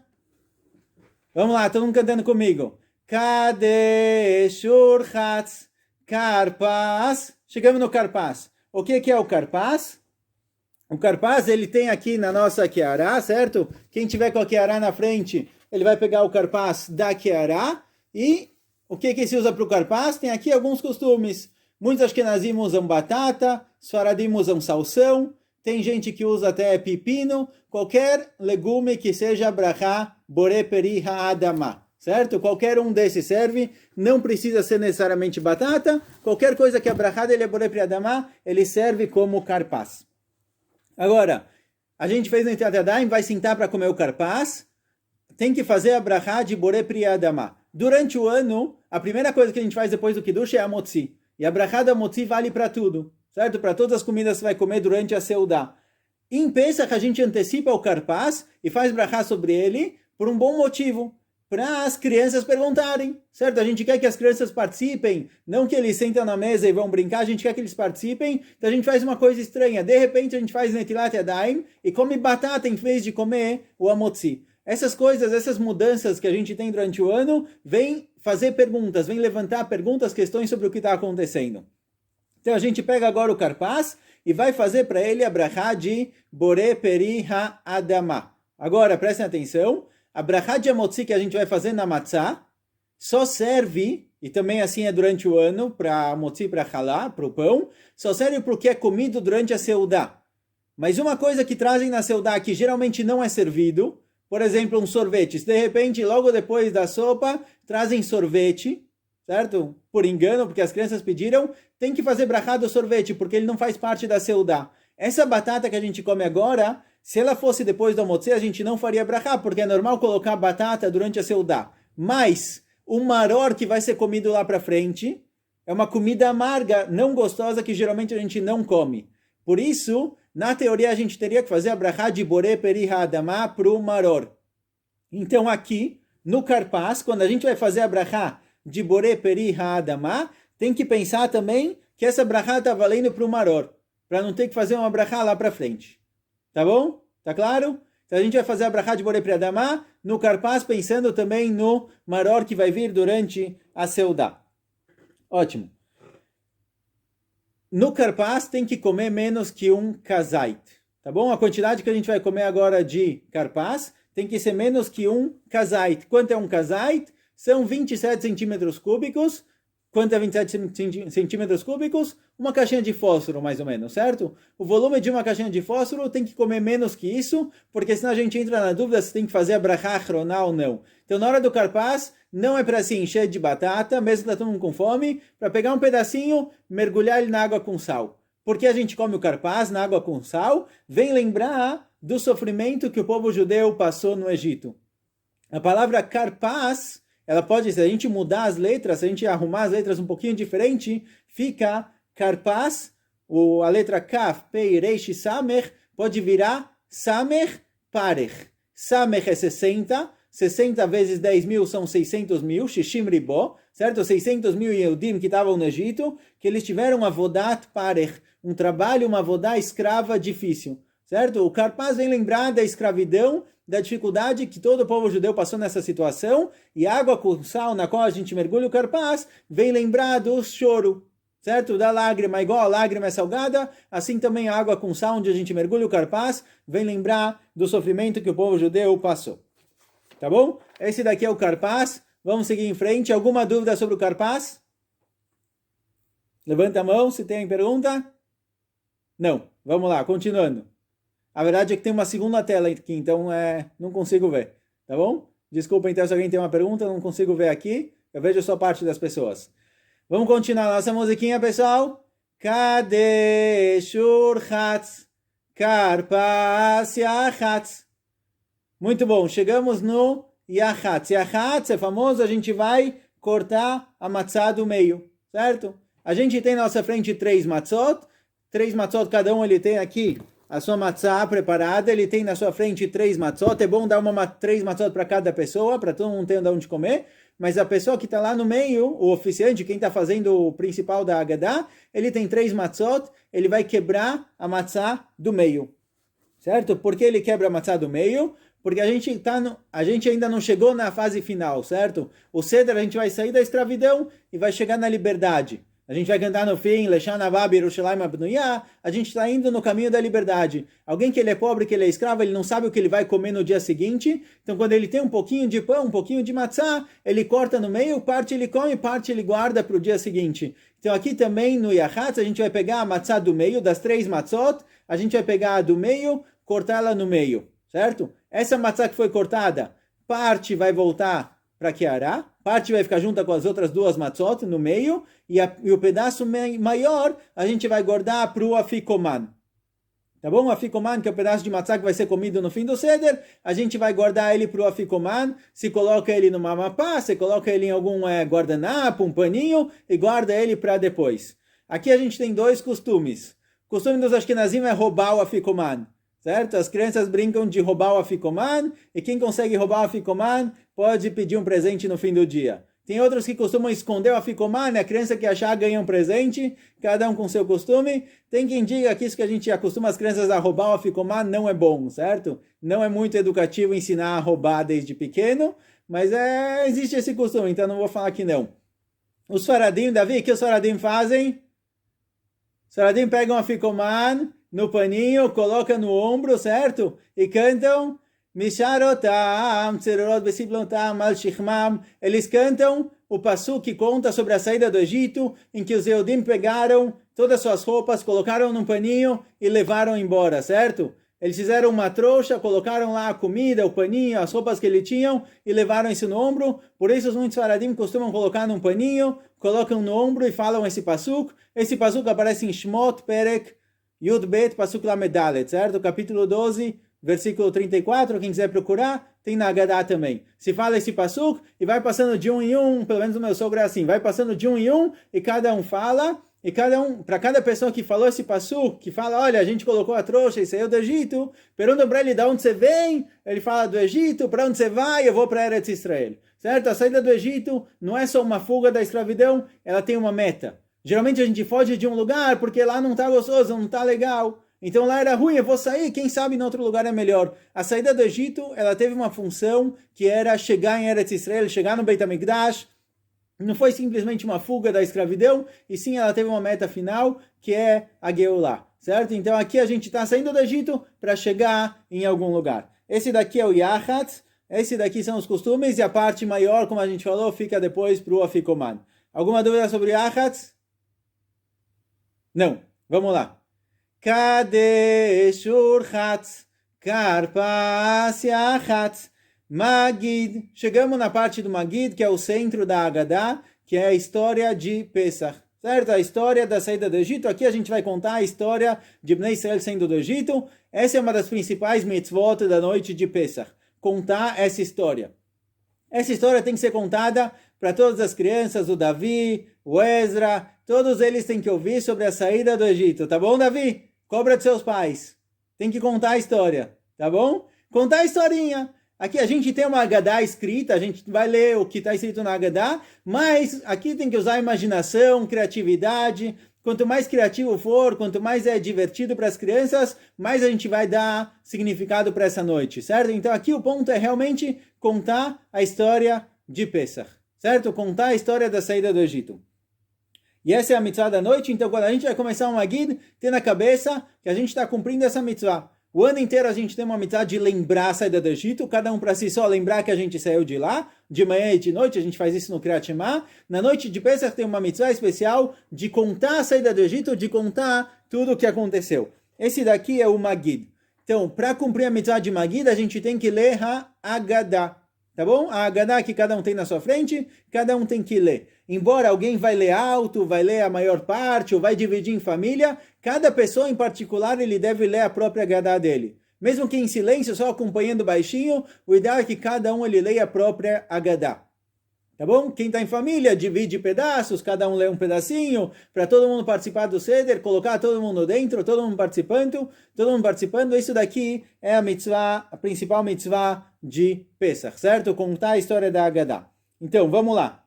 Vamos lá, todo mundo cantando comigo. Kadesh Urhatz Karpas. Chegamos no karpas. O que é o karpas? O karpas, ele tem aqui na nossa Keará, certo? Quem tiver com a Keará na frente, ele vai pegar o karpas da Keará. E o que se usa para o karpas? Tem aqui alguns costumes. Muitos ashkenazim usam batata, sfaradim usam salsão. Tem gente que usa até pepino. Qualquer legume que seja brachá boré peri ha'adamah. Certo? Qualquer um desses serve, não precisa ser necessariamente batata, qualquer coisa que é brachá dele é boré peri ha'adamah, ele serve como karpas. Agora, a gente fez no Netilat Yadayim, vai sentar para comer o karpas, tem que fazer a brachá de boré peri ha'adamah. Durante o ano, a primeira coisa que a gente faz depois do Kiddush é a motzi, e a brachá da motzi vale para tudo, certo? Para todas as comidas que você vai comer durante a Seudá. Em Pesach, a gente antecipa o karpas e faz brachá sobre ele por um bom motivo, para as crianças perguntarem, certo? A gente quer que as crianças participem, não que eles sentam na mesa e vão brincar, a gente quer que eles participem, então a gente faz uma coisa estranha, de repente a gente faz Netilat Yadayim e come batata em vez de comer o amotzi. Essas coisas, essas mudanças que a gente tem durante o ano, vem fazer perguntas, vem levantar perguntas, questões sobre o que está acontecendo. Então a gente pega agora o karpas e vai fazer para ele a brachá de boré peri ha'adamah. Agora, prestem atenção, a brachá de amotzi que a gente vai fazer na matzá só serve, e também assim é durante o ano, para amotzi, para halá, para o pão, só serve para o que é comido durante a seudá. Mas uma coisa que trazem na seudá que geralmente não é servido, por exemplo, um sorvete. De repente, logo depois da sopa, trazem sorvete, certo? Por engano, porque as crianças pediram, tem que fazer brachá do sorvete, porque ele não faz parte da seudá. Essa batata que a gente come agora, se ela fosse depois do almoço, a gente não faria brachá, porque é normal colocar batata durante a seudá. Mas o maror que vai ser comido lá para frente é uma comida amarga, não gostosa, que geralmente a gente não come. Por isso, na teoria, a gente teria que fazer a brachá de boré peri ha'adamah para o maror. Então aqui, no karpas, quando a gente vai fazer a brachá de boré peri ha'adamah, tem que pensar também que essa brachá está valendo para o maror, para não ter que fazer uma brachá lá para frente. Tá bom? Tá claro? Então a gente vai fazer a brachá de boré peri ha'adamah no karpas, pensando também no maror que vai vir durante a seudá. Ótimo. No karpas tem que comer menos que um kazait. Tá bom? A quantidade que a gente vai comer agora de karpas tem que ser menos que um kazait. Quanto é um kazait? São 27 centímetros cúbicos. Quanto é 27 centímetros cúbicos? Uma caixinha de fósforo, mais ou menos, certo? O volume de uma caixinha de fósforo tem que comer menos que isso, porque senão a gente entra na dúvida se tem que fazer a brachá achroná ou não. Então, na hora do carpaz, não é para se encher de batata, mesmo que está todo mundo com fome, para pegar um pedacinho, mergulhar ele na água com sal. Por que a gente come o carpaz na água com sal? Vem lembrar do sofrimento que o povo judeu passou no Egito. A palavra carpaz, ela pode, se a gente mudar as letras, se a gente arrumar as letras um pouquinho diferente, fica carpaz, a letra kaf, pei, reish, samer, pode virar samer, parech. Samer é 60, 60 vezes 10 mil são 600 mil, shishim ribó, certo? 600 mil Yehudim que estavam no Egito, que eles tiveram avodat parech, um trabalho, uma avodá escrava difícil, certo? O carpaz vem lembrar da escravidão, da dificuldade que todo o povo judeu passou nessa situação, e a água com sal na qual a gente mergulha o carpaz vem lembrar do choro, certo? Da lágrima, igual a lágrima é salgada, assim também a água com sal onde a gente mergulha o carpaz vem lembrar do sofrimento que o povo judeu passou. Tá bom? Esse daqui é o carpaz. Vamos seguir em frente. Alguma dúvida sobre o carpaz? Levanta a mão se tem pergunta. Não. Vamos lá, continuando. A verdade é que tem uma segunda tela aqui, então não consigo ver. Tá bom? Desculpa então se alguém tem uma pergunta, não consigo ver aqui. Eu vejo só parte das pessoas. Vamos continuar nossa musiquinha, pessoal. Kadesh Urchatz Karpas Yachatz. Muito bom, chegamos no Yachatz. Yachatz é famoso, a gente vai cortar a matzá do meio, certo? A gente tem na nossa frente 3 matzot, cada um ele tem aqui a sua matzá preparada, ele tem na sua frente 3 matzot, é bom dar 3 matzot para cada pessoa, para todo mundo ter onde comer, mas a pessoa que está lá no meio, o oficiante, quem está fazendo o principal da Haggadah, ele tem 3 matzot, ele vai quebrar a matzá do meio, certo? Por que ele quebra a matzá do meio? Porque a gente ainda não chegou na fase final, certo? O Seder, a gente vai sair da escravidão e vai chegar na liberdade. A gente vai cantar no fim, Leshana Vab Yerushalayim Abnuyah, a gente está indo no caminho da liberdade. Alguém que ele é pobre, que ele é escravo, ele não sabe o que ele vai comer no dia seguinte, então quando ele tem um pouquinho de pão, um pouquinho de matzá, ele corta no meio, parte ele come, parte ele guarda para o dia seguinte. Então aqui também no Yachatz, a gente vai pegar a matzá do meio, das 3 matzot, a gente vai pegar a do meio, cortá-la no meio, certo? Essa matzá que foi cortada, parte vai voltar para Kiará, parte vai ficar junto com as outras 2 matzot no meio, e o pedaço maior a gente vai guardar para o afikoman. Tá bom? O afikoman, que é o pedaço de matzá que vai ser comido no fim do Seder, a gente vai guardar ele para o afikoman, se coloca ele numa mapá, se coloca ele em algum guardanapo, um paninho, e guarda ele para depois. Aqui a gente tem 2 costumes. O costume dos Ashkenazim é roubar o afikoman. Certo? As crianças brincam de roubar o afikoman, e quem consegue roubar o afikoman pode pedir um presente no fim do dia. Tem outros que costumam esconder o afikoman, a criança que achar ganha um presente, cada um com seu costume. Tem quem diga que isso que a gente acostuma as crianças a roubar o afikoman não é bom, certo? Não é muito educativo ensinar a roubar desde pequeno, mas existe esse costume, então não vou falar que não. Os faradim, Davi, o que os faradim fazem? Os faradim pegam o afikoman no paninho, coloca no ombro, certo? E cantam Misharotam, Tserorot Besiblotam, Al Shichmam. Eles cantam o passuque que conta sobre a saída do Egito, em que os Yehudim pegaram todas as suas roupas, colocaram num paninho e levaram embora, certo? Eles fizeram uma trouxa, colocaram lá a comida, o paninho, as roupas que eles tinham e levaram isso no ombro. Por isso os muitos faradim costumam colocar num paninho, colocam no ombro e falam esse passuque. Esse passuque aparece em Shmot, Perek, Yud Bet, passuque Lamedalet, certo? Capítulo 12, versículo 34, quem quiser procurar, tem na Haggadah também. Se fala esse passuque e vai passando de um em um, pelo menos o meu sogro é assim, vai passando de um em um e cada um fala, e para cada pessoa que falou esse passuque, que fala, olha, a gente colocou a trouxa e saiu do Egito, perguntam para ele de onde você vem, ele fala do Egito, para onde você vai, eu vou para Eretz Israel. Certo? A saída do Egito não é só uma fuga da escravidão, ela tem uma meta. Geralmente a gente foge de um lugar porque lá não está gostoso, não está legal. Então lá era ruim, eu vou sair, quem sabe em outro lugar é melhor. A saída do Egito, ela teve uma função que era chegar em Eretz Israel, chegar no Beit HaMikdash. Não foi simplesmente uma fuga da escravidão, e sim ela teve uma meta final, que é a Geulah, certo? Então aqui a gente está saindo do Egito para chegar em algum lugar. Esse daqui é o Yachatz, esse daqui são os costumes, e a parte maior, como a gente falou, fica depois para o Afikoman. Alguma dúvida sobre Achatz? Não. Vamos lá. Kadesh Urchatz, Karpas Yachatz, Magid. Chegamos na parte do Magid, que é o centro da Haggadah, que é a história de Pesach. Certo? A história da saída do Egito. Aqui a gente vai contar a história de Bnei Israel saindo do Egito. Essa é uma das principais mitzvot da noite de Pesach. Contar essa história. Essa história tem que ser contada para todas as crianças, o Davi, o Ezra, todos eles têm que ouvir sobre a saída do Egito. Tá bom, Davi? Cobra de seus pais. Tem que contar a história. Tá bom? Contar a historinha. Aqui a gente tem uma Haggadah escrita, a gente vai ler o que está escrito na Haggadah, mas aqui tem que usar imaginação, criatividade. Quanto mais criativo for, quanto mais é divertido para as crianças, mais a gente vai dar significado para essa noite, certo? Então aqui o ponto é realmente contar a história de Pesach, certo? Contar a história da saída do Egito. E essa é a mitzvah da noite, então quando a gente vai começar um Magid, tem na cabeça que a gente está cumprindo essa mitzvah. O ano inteiro a gente tem uma mitzvah de lembrar a saída do Egito, cada um para si só lembrar que a gente saiu de lá, de manhã e de noite, a gente faz isso no Kriyat Shema. Na noite de Pesach tem uma mitzvah especial de contar a saída do Egito, de contar tudo o que aconteceu. Esse daqui é o Magid. Então, para cumprir a mitzvah de Magid, a gente tem que ler a Haggadah, tá bom? A Haggadah que cada um tem na sua frente, cada um tem que ler. Embora alguém vai ler alto, vai ler a maior parte, ou vai dividir em família, cada pessoa em particular ele deve ler a própria Haggadah dele. Mesmo que em silêncio, só acompanhando baixinho, o ideal é que cada um ele leia a própria Haggadah. Tá bom? Quem está em família divide pedaços, cada um lê um pedacinho, para todo mundo participar do Seder, colocar todo mundo dentro, todo mundo participando. Isso daqui é a mitzvah, a principal mitzvah de Pesach, certo? Contar a história da Haggadah. Então, vamos lá.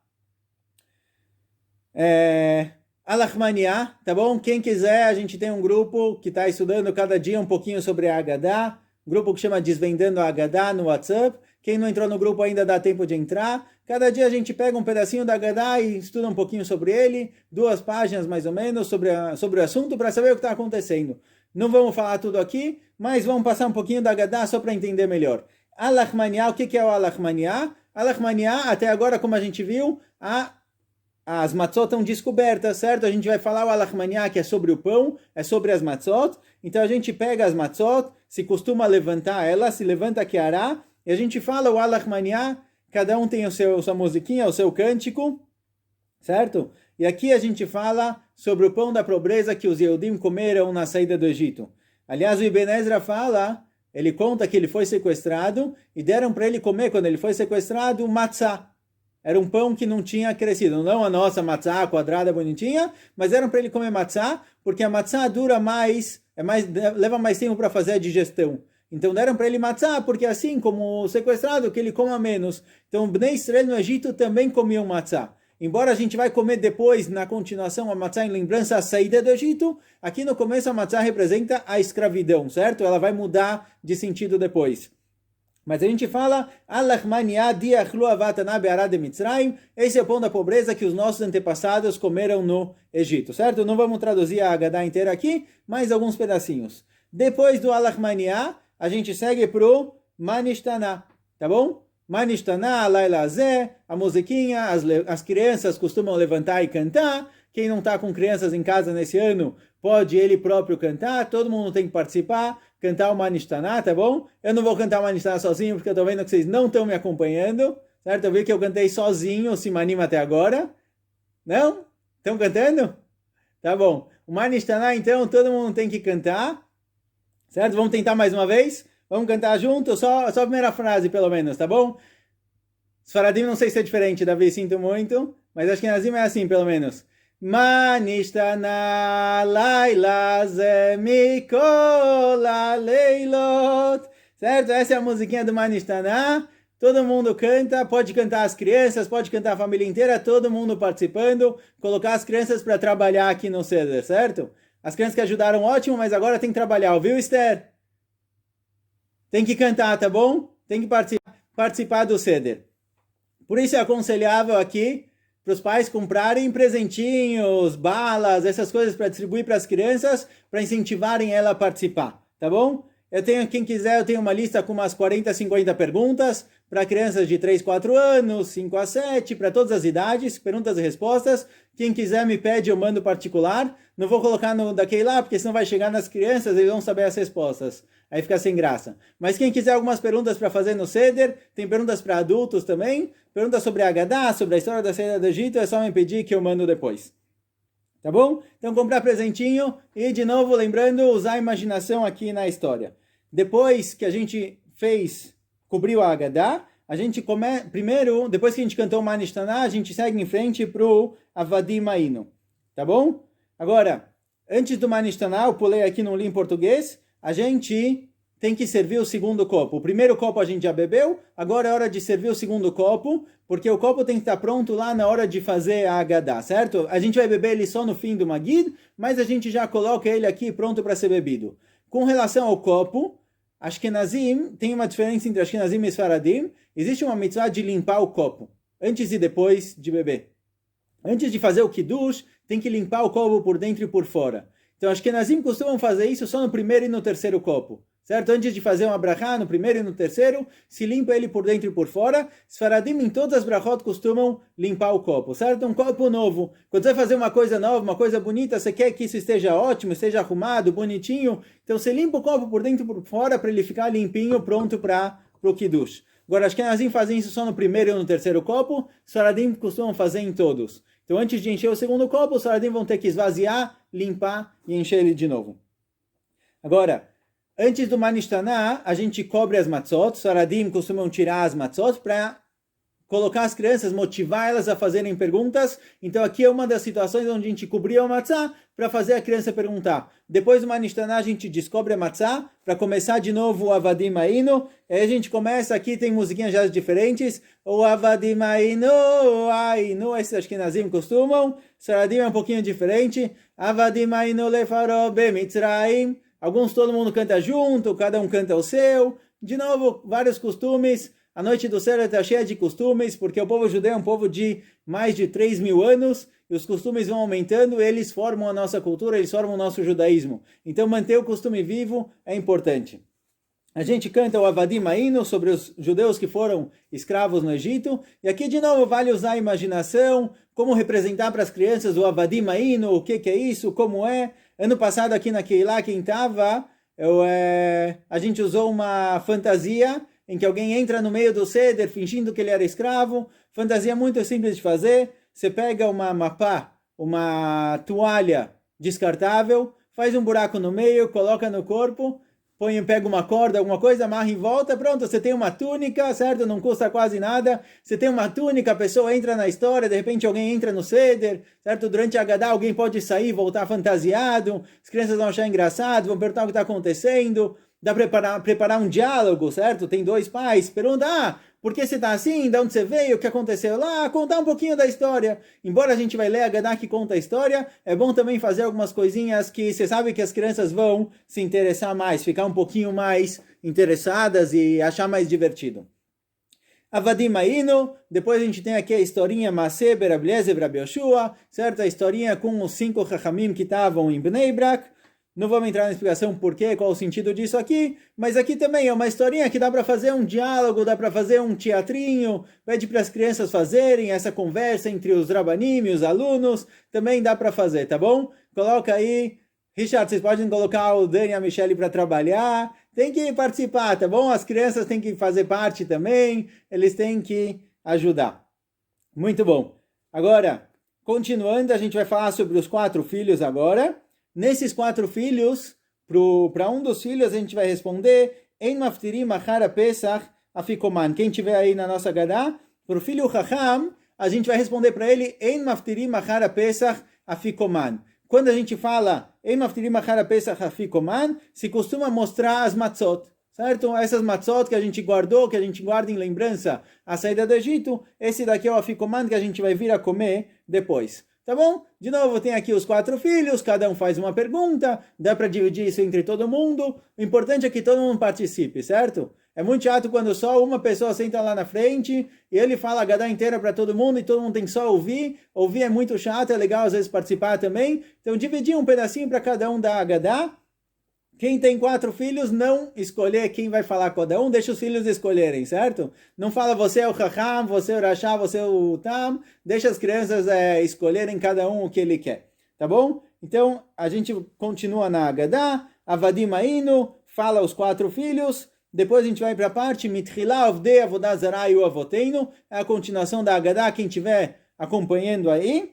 Alachmaniá, tá bom? Quem quiser, a gente tem um grupo que está estudando cada dia um pouquinho sobre a Haggadah, um grupo que chama Desvendando a Haggadah no WhatsApp. Quem não entrou no grupo ainda dá tempo de entrar. Cada dia a gente pega um pedacinho da Haggadah e estuda um pouquinho sobre ele, 2 páginas mais ou menos sobre o assunto para saber o que está acontecendo. Não vamos falar tudo aqui, mas vamos passar um pouquinho da Haggadah só para entender melhor. Alachmaniá, o que é o Alachmaniá? Alachmaniá, até agora, como a gente viu, as matzot estão descobertas, certo? A gente vai falar o alachmaniá, que é sobre o pão, é sobre as matzot. Então a gente pega as matzot, se costuma levantar ela, se levanta a kiará, e a gente fala o alachmaniá, cada um tem sua musiquinha, o seu cântico, certo? E aqui a gente fala sobre o pão da pobreza que os Yehudim comeram na saída do Egito. Aliás, o Ibn Ezra fala, ele conta que ele foi sequestrado, e deram para ele comer, quando ele foi sequestrado, matzah. Era um pão que não tinha crescido, não a nossa matzá quadrada bonitinha, mas eram para ele comer matzá, porque a matzá dura leva mais tempo para fazer a digestão. Então deram para ele matzá, porque assim como o sequestrado, que ele coma menos. Então Bnei Israel no Egito também comiam matzá. Embora a gente vai comer depois, na continuação, a matzá em lembrança à saída do Egito, aqui no começo a matzá representa a escravidão, certo? Ela vai mudar de sentido depois. Mas a gente fala, esse é o pão da pobreza que os nossos antepassados comeram no Egito, certo? Não vamos traduzir a Haggadah inteira aqui, mas alguns pedacinhos. Depois do Alachmaniá, a gente segue pro Manishtaná, tá bom? Manishtaná, Laila Zé, a musiquinha, as crianças costumam levantar e cantar. Quem não está com crianças em casa nesse ano, pode ele próprio cantar, todo mundo tem que participar, cantar o Manishtaná, tá bom? Eu não vou cantar o Manishtaná sozinho, porque eu estou vendo que vocês não estão me acompanhando, certo? Eu vi que eu cantei sozinho, se anima até agora. Não? Estão cantando? Tá bom. O Manishtaná, então, todo mundo tem que cantar, certo? Vamos tentar mais uma vez? Vamos cantar junto? Só a primeira frase, pelo menos, tá bom? Sfaradim não sei se é diferente, Davi, sinto muito, mas acho que Nazim é assim, pelo menos. Manishtaná laila ze mikol haleilot. Certo? Essa é a musiquinha do Manishtaná. Todo mundo canta, pode cantar as crianças, pode cantar a família inteira, todo mundo participando, colocar as crianças para trabalhar aqui no Seder, certo? As crianças que ajudaram, ótimo, mas agora tem que trabalhar, ouviu, Esther? Tem que cantar, tá bom? Tem que participar do Seder. Por isso é aconselhável aqui para os pais comprarem presentinhos, balas, essas coisas para distribuir para as crianças, para incentivarem ela a participar, tá bom? quem quiser, eu tenho uma lista com umas 40, 50 perguntas para crianças de 3, 4 anos, 5 a 7, para todas as idades, perguntas e respostas. Quem quiser me pede, eu mando particular. Não vou colocar no daquele lá, porque senão vai chegar nas crianças e eles vão saber as respostas. Aí fica sem graça. Mas quem quiser algumas perguntas para fazer no Seder, tem perguntas para adultos também, perguntas sobre a Haggadah, sobre a história da saída do Egito, é só me pedir que eu mando depois. Tá bom? Então comprar presentinho e, de novo, lembrando, usar a imaginação aqui na história. Depois que a gente cobriu a Haggadah, a gente primeiro, depois que a gente cantou o Manishtaná, a gente segue em frente para o Avadim Ainu. Tá bom? Agora, antes do Manishtaná, eu pulei aqui, não li em português, a gente tem que servir o segundo copo. O primeiro copo a gente já bebeu, agora é hora de servir o segundo copo, porque o copo tem que estar pronto lá na hora de fazer a Haggadah, certo? A gente vai beber ele só no fim do Magid, mas a gente já coloca ele aqui pronto para ser bebido. Com relação ao copo, Ashkenazim, tem uma diferença entre Ashkenazim e Sfaradim, existe uma mitzvah de limpar o copo, antes e depois de beber. Antes de fazer o Kiddush, tem que limpar o copo por dentro e por fora. Então, Ashkenazim costumam fazer isso só no primeiro e no terceiro copo, certo? Antes de fazer uma brachá no primeiro e no terceiro, se limpa ele por dentro e por fora. Sfaradim, em todas as brachot, costumam limpar o copo, certo? Um copo novo. Quando você vai fazer uma coisa nova, uma coisa bonita, você quer que isso esteja ótimo, esteja arrumado, bonitinho, então você limpa o copo por dentro e por fora para ele ficar limpinho, pronto para o Kiddush. Agora, Ashkenazim fazem isso só no primeiro e no terceiro copo, Sfaradim costumam fazer em todos. Então, antes de encher o segundo copo, os Sfaradim vão ter que esvaziar, limpar e encher ele de novo. Agora, antes do Manishtaná, a gente cobre as matzot. Os Sfaradim costumam tirar as matzot para colocar as crianças, motivar elas a fazerem perguntas. Então, aqui é uma das situações onde a gente cobria a matzá para fazer a criança perguntar. Depois do Manishtaná, a gente descobre a matzá para começar de novo o Avadim Ainu. Aí a gente começa, aqui tem musiquinhas já diferentes. O Avadim Ainu, esses Ashkenazim costumam. Sfaradim é um pouquinho diferente. Avadim Ainu lefaro bemitzraim. Alguns todo mundo canta junto, cada um canta o seu. De novo, vários costumes. A noite do céu está cheia de costumes, porque o povo judeu é um povo de mais de 3.000 anos, e os costumes vão aumentando, eles formam a nossa cultura, eles formam o nosso judaísmo. Então manter o costume vivo é importante. A gente canta o Avadim Ainu sobre os judeus que foram escravos no Egito, e aqui de novo vale usar a imaginação, como representar para as crianças o Avadim Ainu, o que é isso, como é. Ano passado aqui na Keilah, quem estava, a gente usou uma fantasia em que alguém entra no meio do Seder fingindo que ele era escravo. Fantasia muito simples de fazer. Você pega uma mapá, uma toalha descartável, faz um buraco no meio, coloca no corpo, pega uma corda, alguma coisa, amarra em volta, pronto, você tem uma túnica, certo? Não custa quase nada. Você tem uma túnica, a pessoa entra na história, de repente alguém entra no Seder, certo? Durante a Haggadah alguém pode sair, voltar fantasiado, as crianças vão achar engraçado, vão perguntar o que está acontecendo. Dá para preparar um diálogo, certo? Tem dois pais, pergunta, por que você está assim? De onde você veio? O que aconteceu lá? Contar um pouquinho da história. Embora a gente vai ler a Haggadah que conta a história, é bom também fazer algumas coisinhas que você sabe que as crianças vão se interessar mais, ficar um pouquinho mais interessadas e achar mais divertido. Avadim Ainu, depois a gente tem aqui a historinha Maseh Berav Eliezer Berav Yoshua, certo? A historinha com os 5 Chachamim que estavam em Bnei Brak. Não vamos entrar na explicação por quê, qual o sentido disso aqui, mas aqui também é uma historinha que dá para fazer um diálogo, dá para fazer um teatrinho, pede para as crianças fazerem essa conversa entre os rabanim e os alunos, também dá para fazer, tá bom? Coloca aí, Richard, vocês podem colocar o Dani e a Michelle para trabalhar, tem que participar, tá bom? As crianças têm que fazer parte também, eles têm que ajudar. Muito bom. Agora, continuando, a gente vai falar sobre os 4 filhos agora. Nesses 4 filhos, para um dos filhos a gente vai responder Ein maftirim achar Pesach afikoman. Quem tiver aí na nossa Haggadah, para o filho Chacham, a gente vai responder para ele Ein maftirim achar Pesach afikoman. Quando a gente fala Ein maftirim achar Pesach afikoman, se costuma mostrar as matzot, certo? Essas matzot que a gente guardou, que a gente guarda em lembrança a saída do Egito, esse daqui é o afikoman que a gente vai vir a comer depois. Tá bom? De novo, tem aqui os 4 filhos, cada um faz uma pergunta, dá para dividir isso entre todo mundo. O importante é que todo mundo participe, certo? É muito chato quando só uma pessoa senta lá na frente e ele fala a Haggadah inteira para todo mundo e todo mundo tem que só ouvir. Ouvir é muito chato, é legal às vezes participar também. Então, dividir um pedacinho para cada um da Haggadah. Quem tem 4 filhos, não escolher quem vai falar cada um, deixa os filhos escolherem, certo? Não fala você é o Chacham, você é o Rasha, você é o Tam, deixa as crianças escolherem cada um o que ele quer, tá bom? Então, a gente continua na Haggadah, Avadim Ainu, fala os 4 filhos, depois a gente vai para a parte Mitchila Avdei Avodah Zarah Yu Avoteinu, é a continuação da Haggadah, quem estiver acompanhando aí.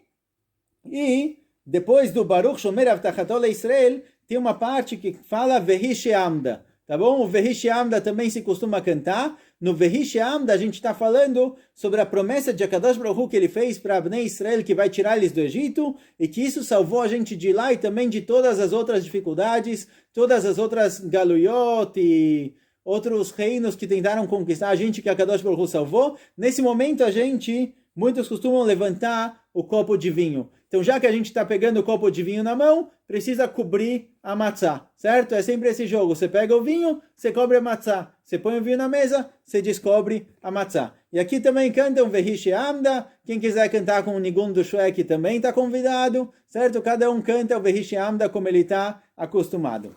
E depois do Baruch Shomer Avtachato LeIsrael, tem uma parte que fala Vehi She'amda, tá bom? O Vehi She'amda também se costuma cantar. No Vehi She'amda a gente está falando sobre a promessa de Akadosh Baruch Hu que ele fez para Bnei Israel, que vai tirar eles do Egito, e que isso salvou a gente de lá e também de todas as outras dificuldades, todas as outras galuyot e outros reinos que tentaram conquistar a gente, que a Kadosh Baruch Hu salvou. Nesse momento muitos costumam levantar o copo de vinho. Então, já que a gente está pegando o copo de vinho na mão, precisa cobrir a matzá, certo? É sempre esse jogo. Você pega o vinho, você cobre a matzá. Você põe o vinho na mesa, você descobre a matzá. E aqui também cantam Vehi She'amda. Quem quiser cantar com o Nigun do Shwek também está convidado, certo? Cada um canta o Vehi She'amda como ele está acostumado.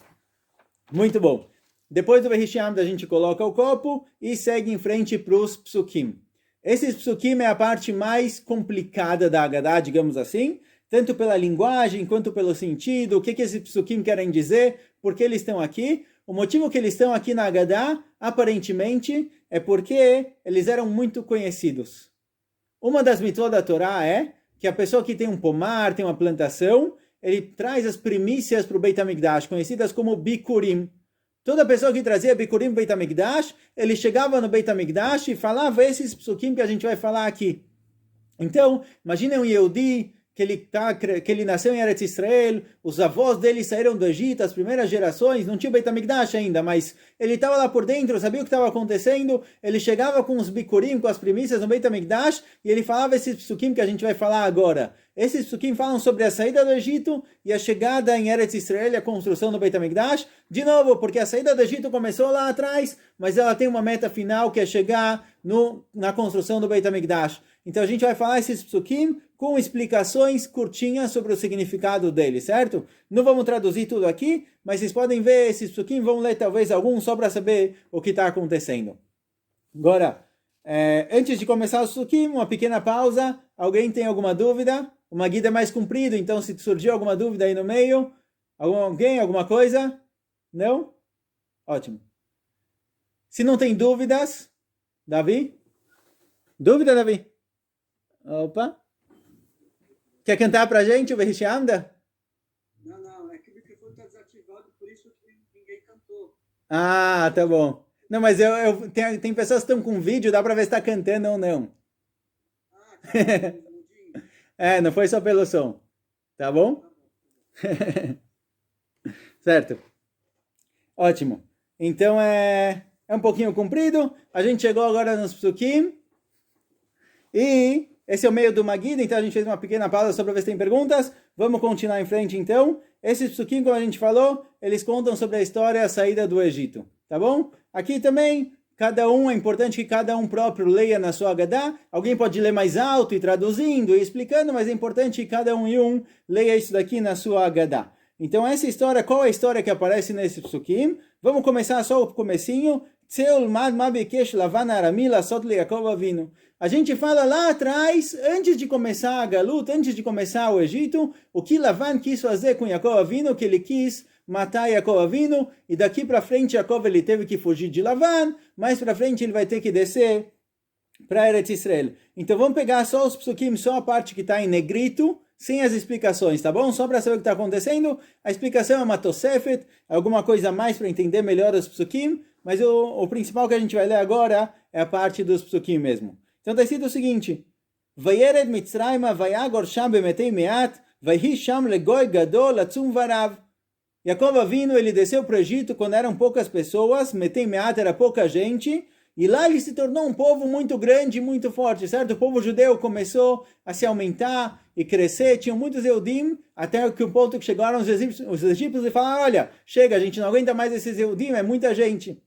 Muito bom. Depois do Vehi She'amda a gente coloca o copo e segue em frente para os psukim. Esses psukim é a parte mais complicada da Haggadah, digamos assim, tanto pela linguagem quanto pelo sentido, o que esses psukim querem dizer, por que eles estão aqui. O motivo que eles estão aqui na Haggadah, aparentemente, é porque eles eram muito conhecidos. Uma das mitzvot da Torá é que a pessoa que tem um pomar, tem uma plantação, ele traz as primícias para o Beit HaMikdash, conhecidas como Bikurim. Toda pessoa que trazia Bikurim para o Beit HaMikdash, ele chegava no Beit HaMikdash e falava esses psukim que a gente vai falar aqui. Então, imagine um Yehudi que ele nasceu em Eretz Israel, os avós dele saíram do Egito, as primeiras gerações, não tinha o Beit HaMikdash ainda, mas ele estava lá por dentro, sabia o que estava acontecendo, ele chegava com os Bikurim, com as primícias no Beit HaMikdash, e ele falava esses psukim que a gente vai falar agora. Esses psukim falam sobre a saída do Egito e a chegada em Eretz Israel e a construção do Beit HaMikdash. De novo, porque a saída do Egito começou lá atrás, mas ela tem uma meta final que é chegar na construção do Beit HaMikdash. Então a gente vai falar esses psukim com explicações curtinhas sobre o significado deles, certo? Não vamos traduzir tudo aqui, mas vocês podem ver esses psukim, vão ler talvez alguns só para saber o que está acontecendo. Agora, antes de começar o psukim, uma pequena pausa. Alguém tem alguma dúvida? Uma guida mais comprida, então se surgiu alguma dúvida aí no meio, alguém, alguma coisa? Não? Ótimo. Se não tem dúvidas, Davi? Dúvida, Davi? Opa. Quer cantar pra gente o Vehi She'amda? Não, é que o microfone está desativado, por isso que ninguém cantou. Ah, tá bom. Não, mas tem pessoas que estão com vídeo, dá pra ver se está cantando ou não. Ah, tá bom. Não foi só pelo som. Tá bom? Certo. Ótimo. Então é um pouquinho comprido. A gente chegou agora nos psukim. E esse é o meio do Magida, então a gente fez uma pequena pausa só para ver se tem perguntas. Vamos continuar em frente então. Esses psukim, como a gente falou, eles contam sobre a história, a saída do Egito. Tá bom? Aqui também, é importante que cada um próprio leia na sua Haggadah. Alguém pode ler mais alto e traduzindo e explicando, mas é importante que cada um leia isso daqui na sua Haggadah. Então essa história, qual é a história que aparece nesse psukim? Vamos começar só o comecinho. A gente fala lá atrás, antes de começar a Galut, antes de começar o Egito, o que Lavan quis fazer com Yaakov Avinu, que ele quis matar Yaakov Avinu, e daqui para frente Yaakov ele teve que fugir de Lavan, mais para frente ele vai ter que descer para Eretz Israel. Então vamos pegar só os psukim, só a parte que está em negrito, sem as explicações, tá bom? Só para saber o que está acontecendo. A explicação é uma tosefet, alguma coisa a mais para entender melhor os psukim, mas o principal que a gente vai ler agora é a parte dos psukim mesmo. Então está escrito o seguinte: Vayered Mitzrayma vayagor sham bemetei meat vayhi sham legoi gadol atzum varav. Yaakov Avinu, ele desceu para o Egito quando eram poucas pessoas, metei meat era pouca gente, e lá ele se tornou um povo muito grande, muito forte, certo? O povo judeu começou a se aumentar e crescer, tinham muitos Eudim, até que o ponto que chegaram os egípcios e falaram: olha, chega, a gente não aguenta mais esses Eudim, é muita gente.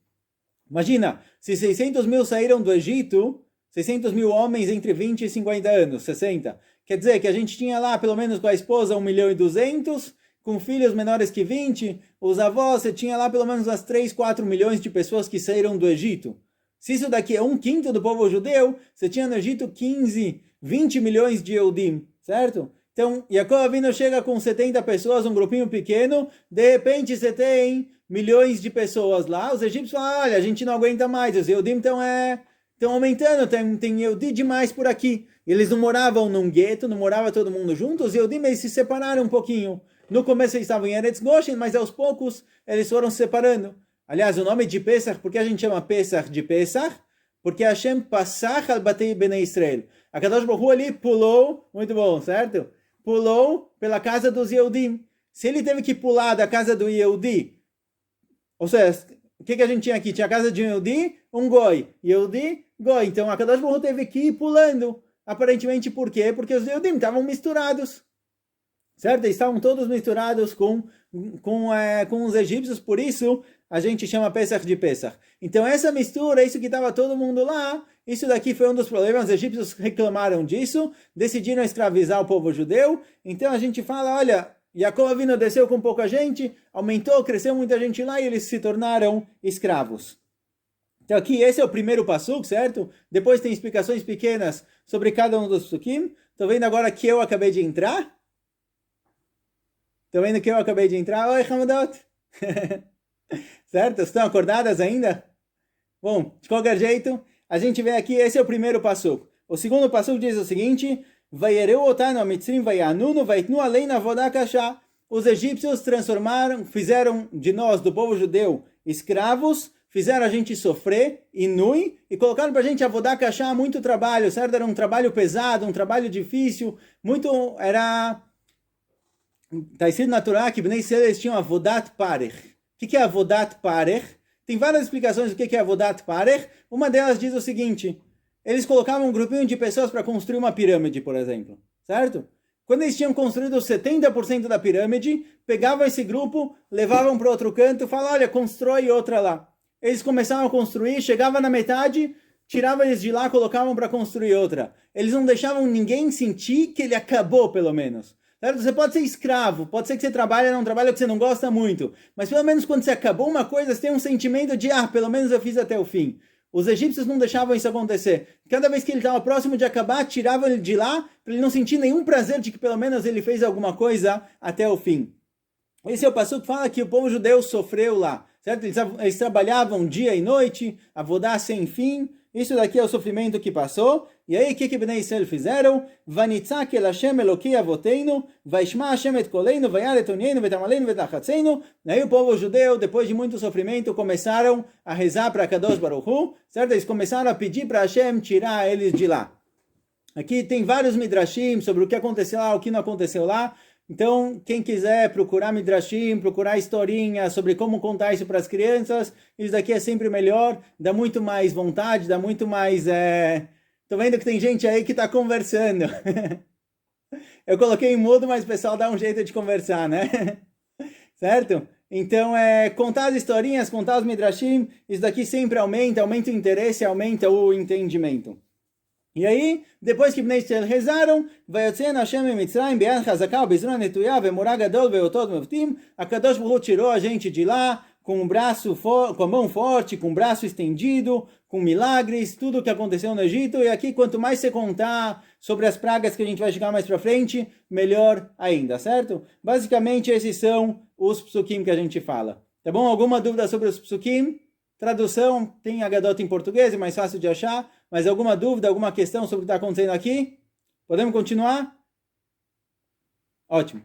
Imagina, se 600 mil saíram do Egito, 600 mil homens entre 20 e 50 anos, 60. Quer dizer que a gente tinha lá, pelo menos com a esposa, 1.200.000, com filhos menores que 20, os avós, você tinha lá pelo menos umas 3, 4 milhões de pessoas que saíram do Egito. Se isso daqui é 1/5 do povo judeu, você tinha no Egito 15, 20 milhões de Eudim, certo? Então, Yaakov Avinu chega com 70 pessoas, um grupinho pequeno, de repente você tem milhões de pessoas lá, os egípcios falam, olha, a gente não aguenta mais, os Eudim estão aumentando, tem Eudim demais por aqui. Eles não moravam num gueto, não morava todo mundo junto, os Eudim eles se separaram um pouquinho. No começo eles estavam em Eretz Goshen, mas aos poucos eles foram se separando. Aliás, o nome de Pesach, por que a gente chama Pesach de Pesach? Porque Hashem Passach al Batei Bnei Israel. A Kadosh Baruch Hu ali pulou, muito bom, certo? Pulou pela casa dos Yehudim. Se ele teve que pular da casa do Yehudi, ou seja, o que a gente tinha aqui? Tinha a casa de um Yehudi, um Goi. Yehudi, Goi. Então a Kadosh Baruch Hu teve que ir pulando. Aparentemente por quê? Porque os Yehudim estavam misturados. Certo? Eles estavam todos misturados com os egípcios, por isso a gente chama Pesach de Pesach. Então essa mistura, isso que estava todo mundo lá, isso daqui foi um dos problemas, os egípcios reclamaram disso, decidiram escravizar o povo judeu, então a gente fala, olha, Yaakov Avinu desceu com pouca gente, aumentou, cresceu muita gente lá e eles se tornaram escravos. Então aqui esse é o primeiro pasuk, certo? Depois tem explicações pequenas sobre cada um dos pasukim. Estou vendo agora que eu acabei de entrar. Estão vendo que eu acabei de entrar? Oi, Hamadot! Certo? Estão acordadas ainda? Bom, de qualquer jeito, a gente vê aqui, esse é o primeiro passuco. O segundo passuco diz o seguinte, Vayereu otanu amitzrim vayanunu vaitnu aleina avodah kashá. Os egípcios fizeram de nós, do povo judeu, escravos, fizeram a gente sofrer, inui, e colocaram para a gente avodah kashá, muito trabalho, certo? Era um trabalho pesado, um trabalho difícil, está escrito na Torá que Bnei Israel eles tinham avodat parech. O que é avodat parech? Tem várias explicações do que é avodat parech. Uma delas diz o seguinte, eles colocavam um grupinho de pessoas para construir uma pirâmide, por exemplo, certo? Quando eles tinham construído 70% da pirâmide, pegavam esse grupo, levavam para outro canto, falavam, olha, constrói outra lá. Eles começavam a construir, chegava na metade, tiravam eles de lá, colocavam para construir outra. Eles não deixavam ninguém sentir que ele acabou, pelo menos. Você pode ser escravo, pode ser que você trabalha num trabalho que você não gosta muito, mas pelo menos quando você acabou uma coisa, você tem um sentimento de, pelo menos eu fiz até o fim. Os egípcios não deixavam isso acontecer. Cada vez que ele estava próximo de acabar, tiravam ele de lá, para ele não sentir nenhum prazer de que pelo menos ele fez alguma coisa até o fim. Esse é o passuco que fala que o povo judeu sofreu lá, certo? Eles trabalhavam dia e noite, avodá sem fim. Isso daqui é o sofrimento que passou. E aí, o que Bnei Israel fizeram? Vanitzak el Hashem Eloki avoteinu, vaishma Hashem et koleinu, vayaret onienu, vetamaleinu, vetachatzeinu. E aí o povo judeu, depois de muito sofrimento, começaram a rezar para Kadosh Baruch Hu, certo? Eles começaram a pedir para Hashem tirar eles de lá. Aqui tem vários midrashim sobre o que aconteceu lá, o que não aconteceu lá. Então, quem quiser procurar midrashim, procurar historinhas sobre como contar isso para as crianças, isso daqui é sempre melhor, dá muito mais vontade, dá muito mais... Tô vendo que tem gente aí que está conversando. Eu coloquei em mudo, mas o pessoal dá um jeito de conversar, né? Certo? Então, contar as historinhas, contar os midrashim, isso daqui sempre aumenta o interesse, aumenta o entendimento. E aí, depois que Bnei Israel rezaram, Vayotzein Hashem Mitzrayim Be'ad Chazakah Bezron Netuyah Ve'morah Gadol Ve'otod Mevtim, a Kadosh Baruch Hu tirou a gente de lá com com a mão forte, com o braço estendido, com milagres, tudo o que aconteceu no Egito. E aqui, quanto mais você contar sobre as pragas que a gente vai chegar mais para frente, melhor ainda, certo? Basicamente, esses são os psukim que a gente fala. Tá bom? Alguma dúvida sobre os psukim? Tradução, tem Agadot em português, é mais fácil de achar. Mas alguma dúvida, alguma questão sobre o que está acontecendo aqui? Podemos continuar? Ótimo.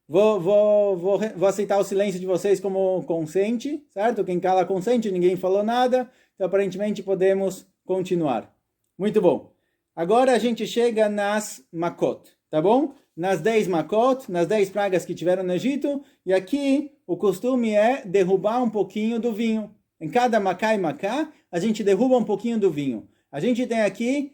Vou aceitar o silêncio de vocês como consente, certo? Quem cala consente, ninguém falou nada. Então, aparentemente, podemos continuar. Muito bom. Agora a gente chega nas Makot, tá bom? Nas 10 Makot, nas 10 pragas que tiveram no Egito. E aqui, o costume é derrubar um pouquinho do vinho. Em cada Macá e Macá, a gente derruba um pouquinho do vinho. A gente tem aqui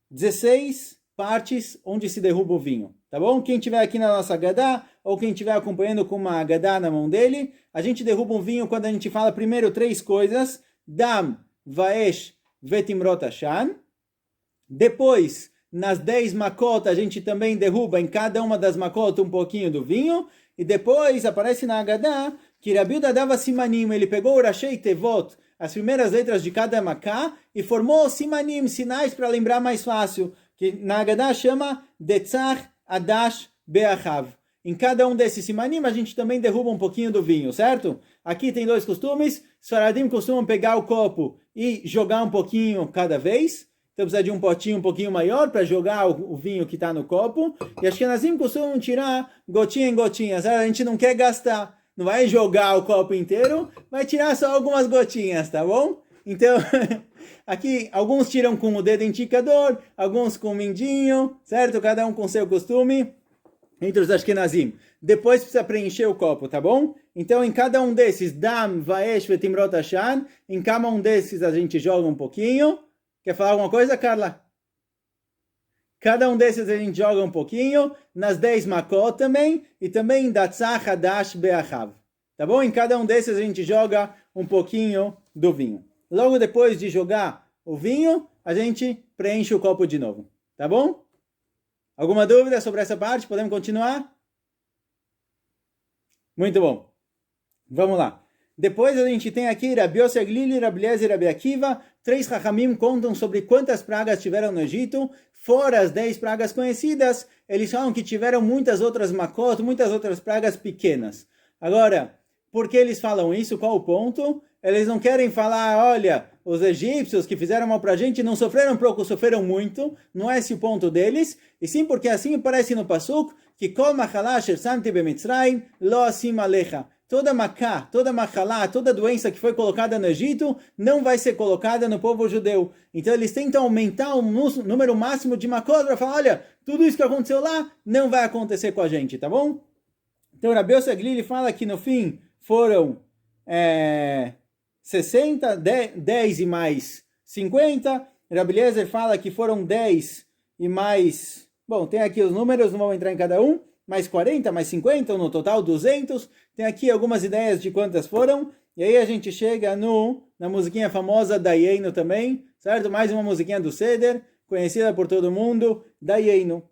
16 partes onde se derruba o vinho, tá bom? Quem estiver aqui na nossa Agadá, ou quem estiver acompanhando com uma Agadá na mão dele, a gente derruba um vinho quando a gente fala primeiro 3 coisas, Dam, Vaesh, Vetimrot Ashan. Depois, nas 10 makot a gente também derruba em cada uma das makot um pouquinho do vinho, e depois aparece na Haggadah que Rabi Yehuda dava simanim, ele pegou o Rashei Tevot, as primeiras letras de cada maká, e formou simanim, sinais para lembrar mais fácil, que na Haggadah chama Detzach Adash Be'achav. Em cada um desses simanim a gente também derruba um pouquinho do vinho, certo? Aqui tem dois costumes, Sfaradim costumam pegar o copo e jogar um pouquinho cada vez, então precisa de um potinho um pouquinho maior para jogar o vinho que está no copo, e Ashkenazim costumam tirar gotinha em gotinha, certo? A gente não quer gastar, não vai jogar o copo inteiro, vai tirar só algumas gotinhas, tá bom? Então, aqui alguns tiram com o dedo indicador, alguns com o mindinho, certo? Cada um com seu costume, entre os Ashkenazim. Depois precisa preencher o copo, tá bom? Então, em cada um desses, Dam, Vaesh, Vetimrot Ashan, em cada um desses a gente joga um pouquinho. Quer falar alguma coisa, Carla? Cada um desses a gente joga um pouquinho, nas 10 makot também, e também Datzach Hadash Be'achav. Tá bom? Em cada um desses a gente joga um pouquinho do vinho. Logo depois de jogar o vinho, a gente preenche o copo de novo. Tá bom? Alguma dúvida sobre essa parte? Podemos continuar? Muito bom. Vamos lá. Depois a gente tem aqui Rabi Yossi Aglili, Rabi Eliezer e Rabi Akiva. 3 Chachamim contam sobre quantas pragas tiveram no Egito. Fora as 10 pragas conhecidas, eles falam que tiveram muitas outras makot, muitas outras pragas pequenas. Agora, por que eles falam isso? Qual o ponto? Eles não querem falar, olha, os egípcios que fizeram mal para a gente não sofreram pouco, sofreram muito. Não é esse o ponto deles. E sim porque assim aparece no Pasuk que Kol machalá asher samti bemitzrayim lo asim alecha. Toda macá, toda machalá, toda doença que foi colocada no Egito não vai ser colocada no povo judeu. Então eles tentam aumentar o número máximo de makot para falar, olha, tudo isso que aconteceu lá não vai acontecer com a gente, tá bom? Então Rabi Yossi Aglili fala que no fim foram 60, 10 e mais 50. Rabi Eliezer fala que foram 10 e mais... Bom, tem aqui os números, não vamos entrar em cada um. Mais 40, mais 50, no total 200. Tem aqui algumas ideias de quantas foram. E aí a gente chega na musiquinha famosa Dayenu também, certo? Mais uma musiquinha do Seder, conhecida por todo mundo, Dayenu.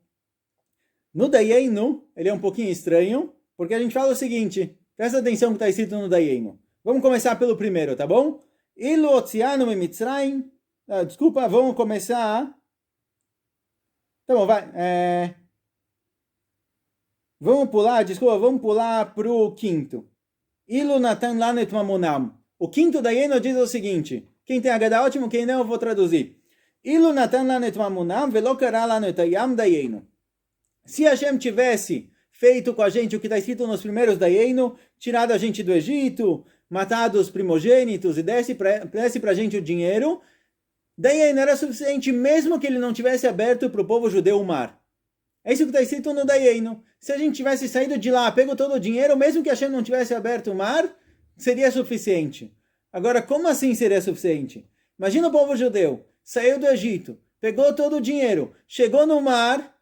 No Dayenu, ele é um pouquinho estranho, porque a gente fala o seguinte, presta atenção no que está escrito no Dayenu. Vamos começar pelo primeiro, tá bom? Ilu otzianu mimitzrayim. Desculpa, vamos começar... Tá bom, vai. Vamos pular para o quinto. Ilu natan lanet mamunam. O quinto Dayenu diz o seguinte, quem tem Haggadah ótimo, quem não eu vou traduzir. Ilu natan lanet mamunam velo kara lanet ayam Dayenu. Se Hashem tivesse feito com a gente o que está escrito nos primeiros Dayenu, tirado a gente do Egito, matado os primogênitos e desse para a gente o dinheiro, Dayenu era suficiente mesmo que ele não tivesse aberto para o povo judeu o mar. É isso que está escrito no Dayenu. Se a gente tivesse saído de lá, pego todo o dinheiro, mesmo que Hashem não tivesse aberto o mar, seria suficiente. Agora, como assim seria suficiente? Imagina o povo judeu, saiu do Egito, pegou todo o dinheiro, chegou no mar,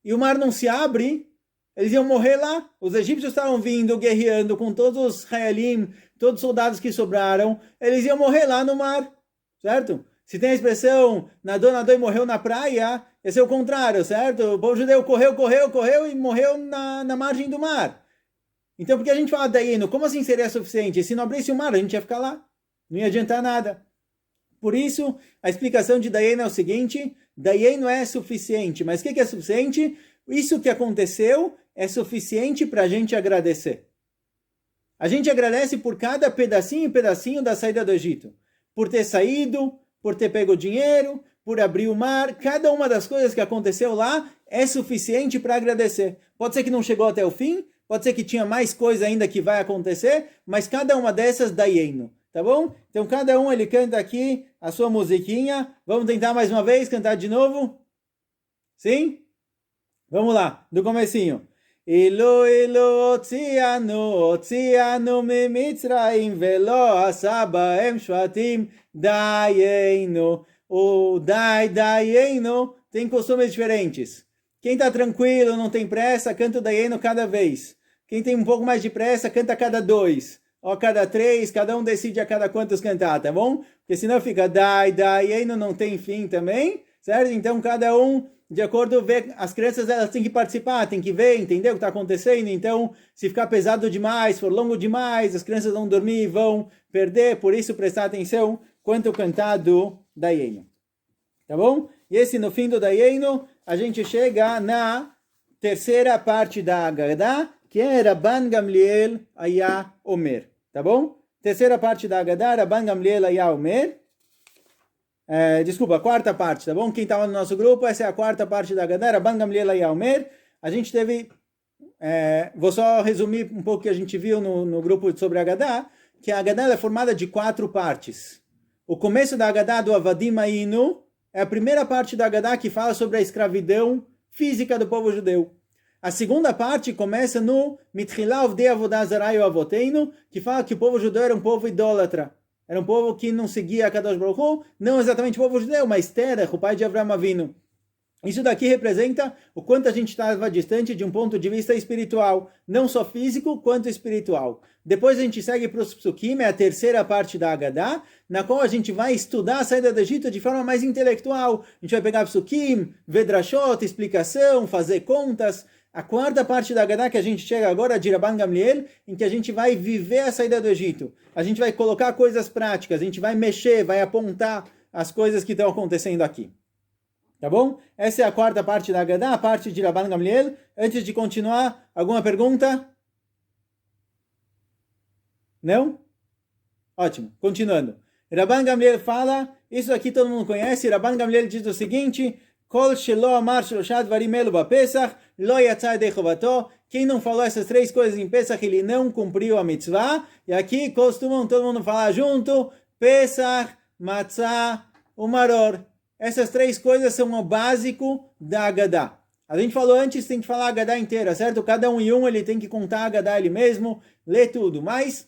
e o mar não se abre, eles iam morrer lá. Os egípcios estavam vindo, guerreando com todos os Hayalim, todos os soldados que sobraram, eles iam morrer lá no mar, certo? Se tem a expressão, nadou e morreu na praia, esse é o contrário, certo? O povo judeu correu e morreu na margem do mar. Então, por que a gente fala Dayenu? Como assim seria suficiente? Se não abrisse o mar, a gente ia ficar lá. Não ia adiantar nada. Por isso, a explicação de Dayenu é o seguinte, Dayenu é suficiente. Mas o que é suficiente? Isso que aconteceu é suficiente para a gente agradecer. A gente agradece por cada pedacinho e pedacinho da saída do Egito. Por ter saído, por ter pego o dinheiro, por abrir o mar, cada uma das coisas que aconteceu lá é suficiente para agradecer. Pode ser que não chegou até o fim, pode ser que tinha mais coisa ainda que vai acontecer, mas cada uma dessas Dayenu, tá bom? Então cada um ele canta aqui a sua musiquinha. Vamos tentar mais uma vez cantar de novo? Sim? Vamos lá, do comecinho. Ilu otzianu mimitzrayim velo asabaem shvatim Dayenu. O Dayenu tem costumes diferentes. Quem está tranquilo, não tem pressa, canta o Dayenu cada vez. Quem tem um pouco mais de pressa, canta a cada 2. Ou a cada 3, cada um decide a cada quantos cantar, tá bom? Porque senão fica Dayenu, não tem fim também, certo? Então cada um de acordo com as crianças, elas têm que participar, têm que ver, entender o que está acontecendo. Então, se ficar pesado demais, for longo demais, as crianças vão dormir, vão perder. Por isso, prestar atenção quanto cantar do Dayenu. Tá bom? E esse, no fim do Dayenu, a gente chega na terceira parte da Haggadah, que é Rabban Gamliel Aya Omer. Tá bom? Terceira parte da Haggadah, Rabban Gamliel Aya Omer. Desculpa, a quarta parte, tá bom? Quem estava no nosso grupo, essa é a quarta parte da Haggadah, Rabban Gamliel Aya Omer. A gente teve... vou só resumir um pouco o que a gente viu no grupo sobre a Haggadah, que a Haggadah é formada de 4 partes. O começo da Haggadah do Avadim Hayinu é a primeira parte da Haggadah que fala sobre a escravidão física do povo judeu. A segunda parte começa no Mitchila Ovdei Avodah Zarah Avoteinu, que fala que o povo judeu era um povo idólatra. Era um povo que não seguia a Kadosh Baruch Hu, não exatamente o povo judeu, mas Terach, o pai de Avraham Avinu. Isso daqui representa o quanto a gente estava distante de um ponto de vista espiritual, não só físico, quanto espiritual. Depois a gente segue para os Psukim, é a terceira parte da Haggadah, na qual a gente vai estudar a saída do Egito de forma mais intelectual. A gente vai pegar Psukim, ver Drashot, explicação, fazer contas. A quarta parte da Haggadah que a gente chega agora, de Rabban Gamliel, em que a gente vai viver a saída do Egito. A gente vai colocar coisas práticas, a gente vai mexer, vai apontar as coisas que estão acontecendo aqui. Tá bom? Essa é a quarta parte da Haggadah, a parte de Rabban Gamliel. Antes de continuar, alguma pergunta? Não? Ótimo. Continuando. Rabban Gamliel fala, isso aqui todo mundo conhece, Rabban Gamliel diz o seguinte, Kol shelo amar shlosha dvarim elu bapesach, lo yatzah yedei chovato. Quem não falou essas 3 coisas em Pesach, ele não cumpriu a mitzvah. E aqui costumam todo mundo falar junto, Pesach, Matzah, Umaror. Essas 3 coisas são o básico da Haggadah. A gente falou antes, tem que falar a Haggadah inteira, certo? Cada um ele tem que contar a Haggadah ele mesmo, ler tudo. Mas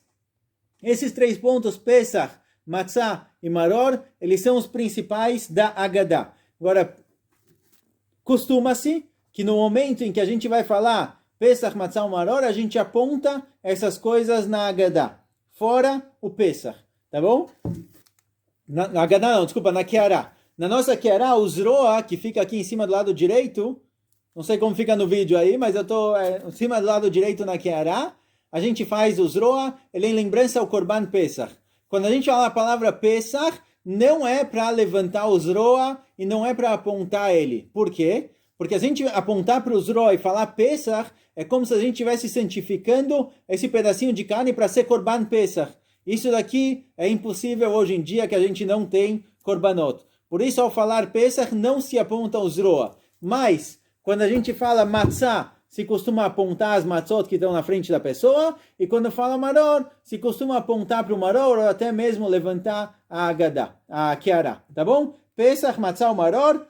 esses 3 pontos, Pesach, Matzah e Maror, eles são os principais da Haggadah. Agora, costuma-se que no momento em que a gente vai falar Pesach, Matzah e Maror, a gente aponta essas coisas na Haggadah. Fora o Pesach, tá bom? Na Haggadah não, desculpa, na Keará. Na nossa Keará, o Zroa, que fica aqui em cima do lado direito, não sei como fica no vídeo aí, mas eu estou em cima do lado direito na Keará, a gente faz o Zroa, ele é em lembrança ao Korban Pesach. Quando a gente fala a palavra Pesach, não é para levantar o Zroa e não é para apontar ele. Por quê? Porque a gente apontar para o Zroa e falar Pesach, é como se a gente estivesse santificando esse pedacinho de carne para ser Korban Pesach. Isso daqui é impossível hoje em dia que a gente não tem Korbanot. Por isso, ao falar Pesach, não se aponta o Zroa. Mas, quando a gente fala Matzah, se costuma apontar as matzot que estão na frente da pessoa. E quando fala Maror, se costuma apontar para o Maror ou até mesmo levantar a Haggadah, a Keará. Tá bom? Pesach, Matzah, Maror.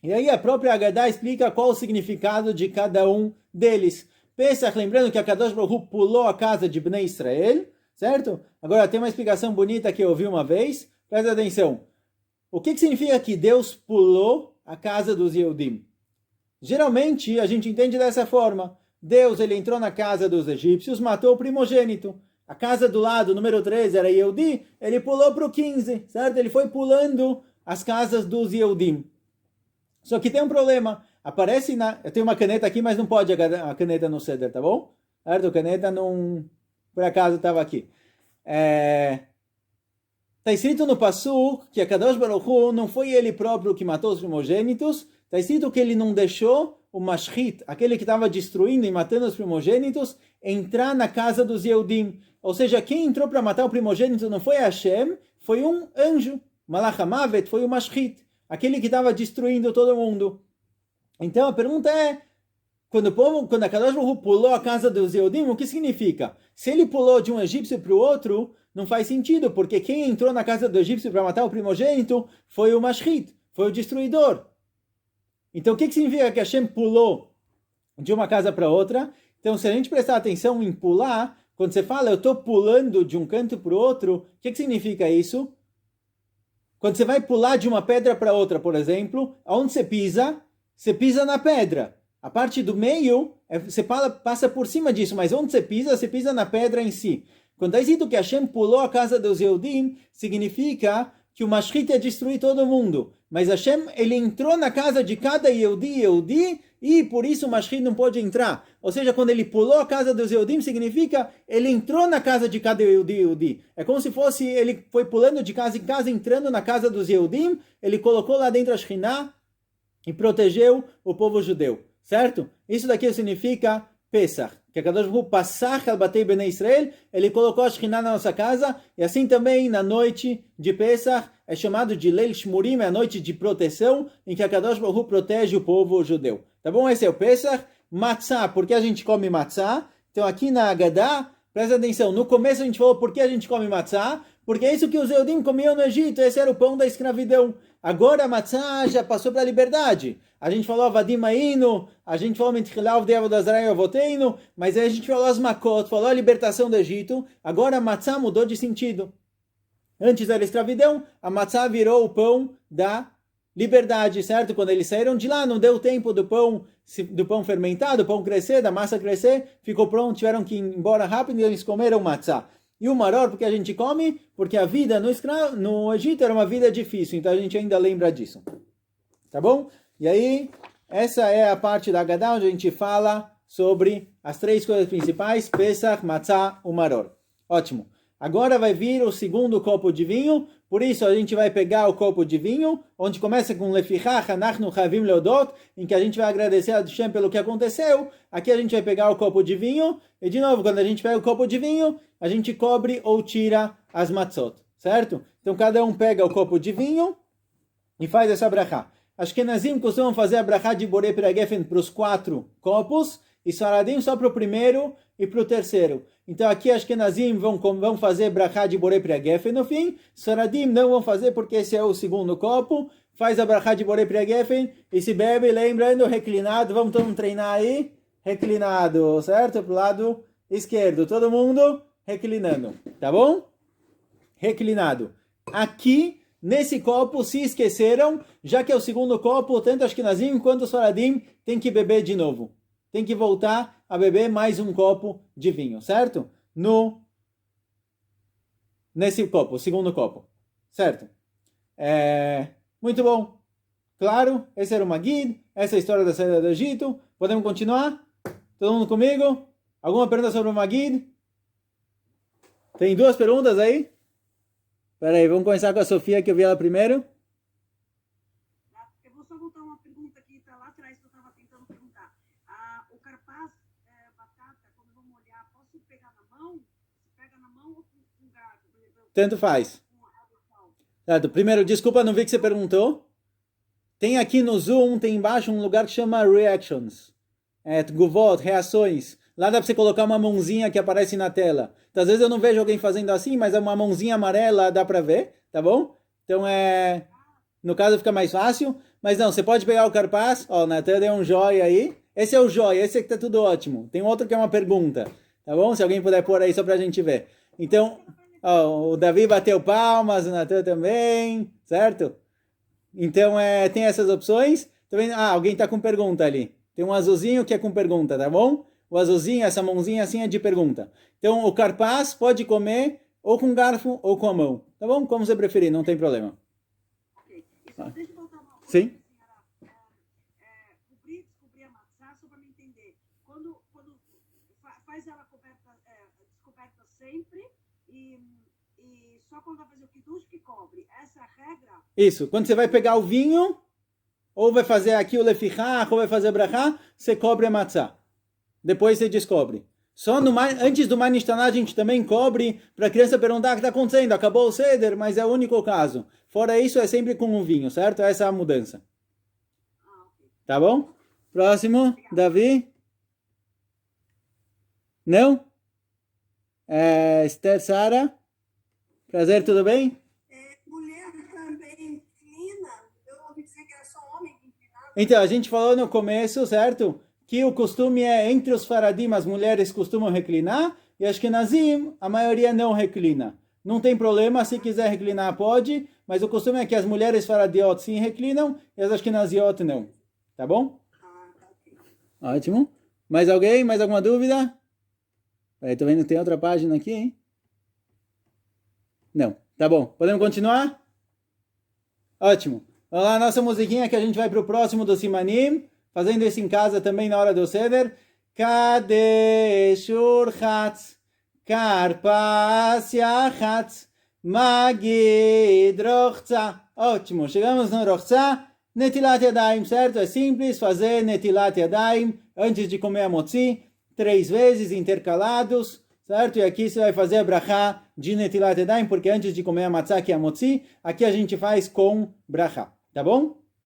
E aí a própria Haggadah explica qual o significado de cada um deles. Pesach, lembrando que a Kadosh Baruch Hu pulou a casa de Bnei Israel, certo? Agora tem uma explicação bonita que eu ouvi uma vez. Presta atenção. O que significa que Deus pulou a casa dos Yehudim? Geralmente, a gente entende dessa forma. Deus, ele entrou na casa dos egípcios, matou o primogênito. A casa do lado, número 13, era Yehudi, ele pulou para o 15, certo? Ele foi pulando as casas dos Yehudim. Só que tem um problema. Aparece eu tenho uma caneta aqui, mas não pode a caneta no Seder, tá bom? Certo? A caneta não... Por acaso estava aqui. Está escrito no Passuk que a Kadosh Baruch Hu não foi ele próprio que matou os primogênitos. Está escrito que ele não deixou o Mashchit, aquele que estava destruindo e matando os primogênitos, entrar na casa dos Yehudim. Ou seja, quem entrou para matar o primogênito não foi Hashem, foi um anjo. Malach HaMavet foi o Mashchit, aquele que estava destruindo todo mundo. Então a pergunta é, quando a Kadosh Baruch Hu pulou a casa dos Yehudim, o que significa? Se ele pulou de um egípcio para o outro, não faz sentido, porque quem entrou na casa do egípcio para matar o primogênito foi o Mashchit, foi o destruidor. Então o que significa que Hashem pulou de uma casa para outra? Então se a gente prestar atenção em pular, quando você fala eu estou pulando de um canto para o outro, o que significa isso? Quando você vai pular de uma pedra para outra, por exemplo, aonde você pisa na pedra. A parte do meio, você passa por cima disso, mas onde você pisa na pedra em si. Quando está escrito que Hashem pulou a casa dos Yehudim, significa que o Mashrit ia destruir todo mundo. Mas Hashem, ele entrou na casa de cada Yehudi, e por isso o Mashrit não pôde entrar. Ou seja, quando ele pulou a casa dos Yehudim, significa ele entrou na casa de cada Yehudi. É como se fosse, ele foi pulando de casa em casa, entrando na casa dos Yehudim, ele colocou lá dentro a Shekhinah e protegeu o povo judeu. Certo? Isso daqui significa Pesach. Que a Kadosh Baruch Hu Passach al Batei Bnei Israel, ele colocou a Shekhinah na nossa casa, e assim também na noite de Pesach, é chamado de Leil Shmurim, é a noite de proteção, em que a Kadosh Baruch Hu protege o povo judeu. Tá bom? Esse é o Pesach. Matzah, por que a gente come matzah? Então aqui na Haggadah, presta atenção, no começo a gente falou por que a gente come matzah, porque é isso que os Yehudim comiam no Egito, esse era o pão da escravidão. Agora a matzah já passou para a liberdade. A gente falou Avadim Ainu, a gente falou Mitchilav de Avodazrai Avoteinu, mas aí a gente falou as Makot, falou a libertação do Egito. Agora a matzah mudou de sentido. Antes era escravidão, a matzah virou o pão da liberdade, certo? Quando eles saíram de lá, não deu tempo do pão fermentado, do pão crescer, da massa crescer, ficou pronto, tiveram que ir embora rápido e eles comeram matzah. E o maror, porque a gente come? Porque a vida no Egito era uma vida difícil, então a gente ainda lembra disso. Tá bom? E aí, essa é a parte da Haggadah onde a gente fala sobre as três coisas principais, Pesach, Matzah e Maror. Ótimo. Agora vai vir o segundo copo de vinho, por isso a gente vai pegar o copo de vinho, onde começa com Lefichach, Anachnu Chavim Leodot, em que a gente vai agradecer a Hashem pelo que aconteceu. Aqui a gente vai pegar o copo de vinho, e de novo, quando a gente pega o copo de vinho, a gente cobre ou tira as matzot, certo? Então cada um pega o copo de vinho e faz essa brachá. Ashkenazim costumam fazer a brachá de Borei Peragefen para os 4 copos, e Sfaradim só para o primeiro e para o terceiro. Então aqui Ashkenazim vão fazer brachá de Borei Peragefen no fim, Sfaradim não vão fazer porque esse é o segundo copo, faz a brachá de Borei Peragefen e se bebe, lembrando, reclinado, vamos todo mundo treinar aí, reclinado, certo? Para o lado esquerdo, todo mundo reclinando, tá bom? Reclinado. Aqui, nesse copo, se esqueceram, já que é o segundo copo, tanto Ashkenazim quanto os Sfaradim tem que beber de novo. Tem que voltar a beber mais um copo de vinho, certo? Nesse copo, segundo copo, certo? Muito bom. Claro, esse era o Magid, essa é a história da saída do Egito. Podemos continuar? Todo mundo comigo? Alguma pergunta sobre o Magid? Tem 2 perguntas aí? Espera aí, vamos começar com a Sofia, que eu vi ela primeiro. Eu vou só voltar uma pergunta que está lá atrás que eu estava tentando perguntar. O carpaz, batata, quando eu vou molhar, posso pegar na mão? Se pega na mão ou com garfo? Tanto faz. Certo. Primeiro, desculpa, não vi que você perguntou. Tem aqui no Zoom, tem embaixo um lugar que chama Reactions. Tguvot, reações. Lá dá para você colocar uma mãozinha que aparece na tela. Então, às vezes eu não vejo alguém fazendo assim, mas é uma mãozinha amarela, dá para ver, tá bom? Então, no caso fica mais fácil. Mas não, você pode pegar o carpaz. Ó, Natan deu um joia aí. Esse é o joia, esse aqui tá tudo ótimo. Tem outro que é uma pergunta, tá bom? Se alguém puder pôr aí só pra gente ver. Então, ó, o Davi bateu palmas, o Natan também, certo? Então, tem essas opções. Também, alguém tá com pergunta ali. Tem um azulzinho que é com pergunta, tá bom? O azulzinho, essa mãozinha assim é de pergunta. Então, o carpaz pode comer ou com garfo ou com a mão. Tá bom? Como você preferir, não tem problema. Ok. E só deixa eu voltar uma coisa. Sim. Descobrir a matzá, só para me entender. Quando faz ela descoberta sempre e só quando vai fazer o kiddush que cobre. Essa é a regra? Isso. Quando você vai pegar o vinho, ou vai fazer aqui o lefichach, ou vai fazer brachá, você cobre a matzá. Depois você descobre. Antes do Manishtaná a gente também cobre para a criança perguntar o que está acontecendo. Acabou o ceder, mas é o único caso. Fora isso, é sempre com o vinho, certo? Essa é a mudança. Okay. Tá bom? Próximo, Davi? Não? Esther Sara? Prazer, tudo bem? Mulher também inclina. Eu ouvi dizer que era só homem que inclinava. Então, a gente falou no começo, certo? Que o costume é entre os faradim, as mulheres costumam reclinar, e as Ashkenazim, a maioria não reclina. Não tem problema, se quiser reclinar pode, mas o costume é que as mulheres faradiot sim reclinam, e as Ashkenaziot não. Tá bom? Tá ok. Ótimo. Mais alguém? Mais alguma dúvida? Tô vendo que tem outra página aqui, hein? Não. Tá bom. Podemos continuar? Ótimo. Vamos lá, nossa musiquinha que a gente vai para o próximo do Simanim, fazendo isso em casa também na hora do Seder. Kadesh urchatz, karpas yachatz, magid rochza. Ótimo, chegamos no rochza, netilat yadayim, certo? É simples fazer netilat yadayim antes de comer a motzi, 3 vezes intercalados, certo? E aqui você vai fazer a brachá de netilat yadayim, porque antes de comer a matzah, que é a motzi, aqui a gente faz com brachá, tá bom?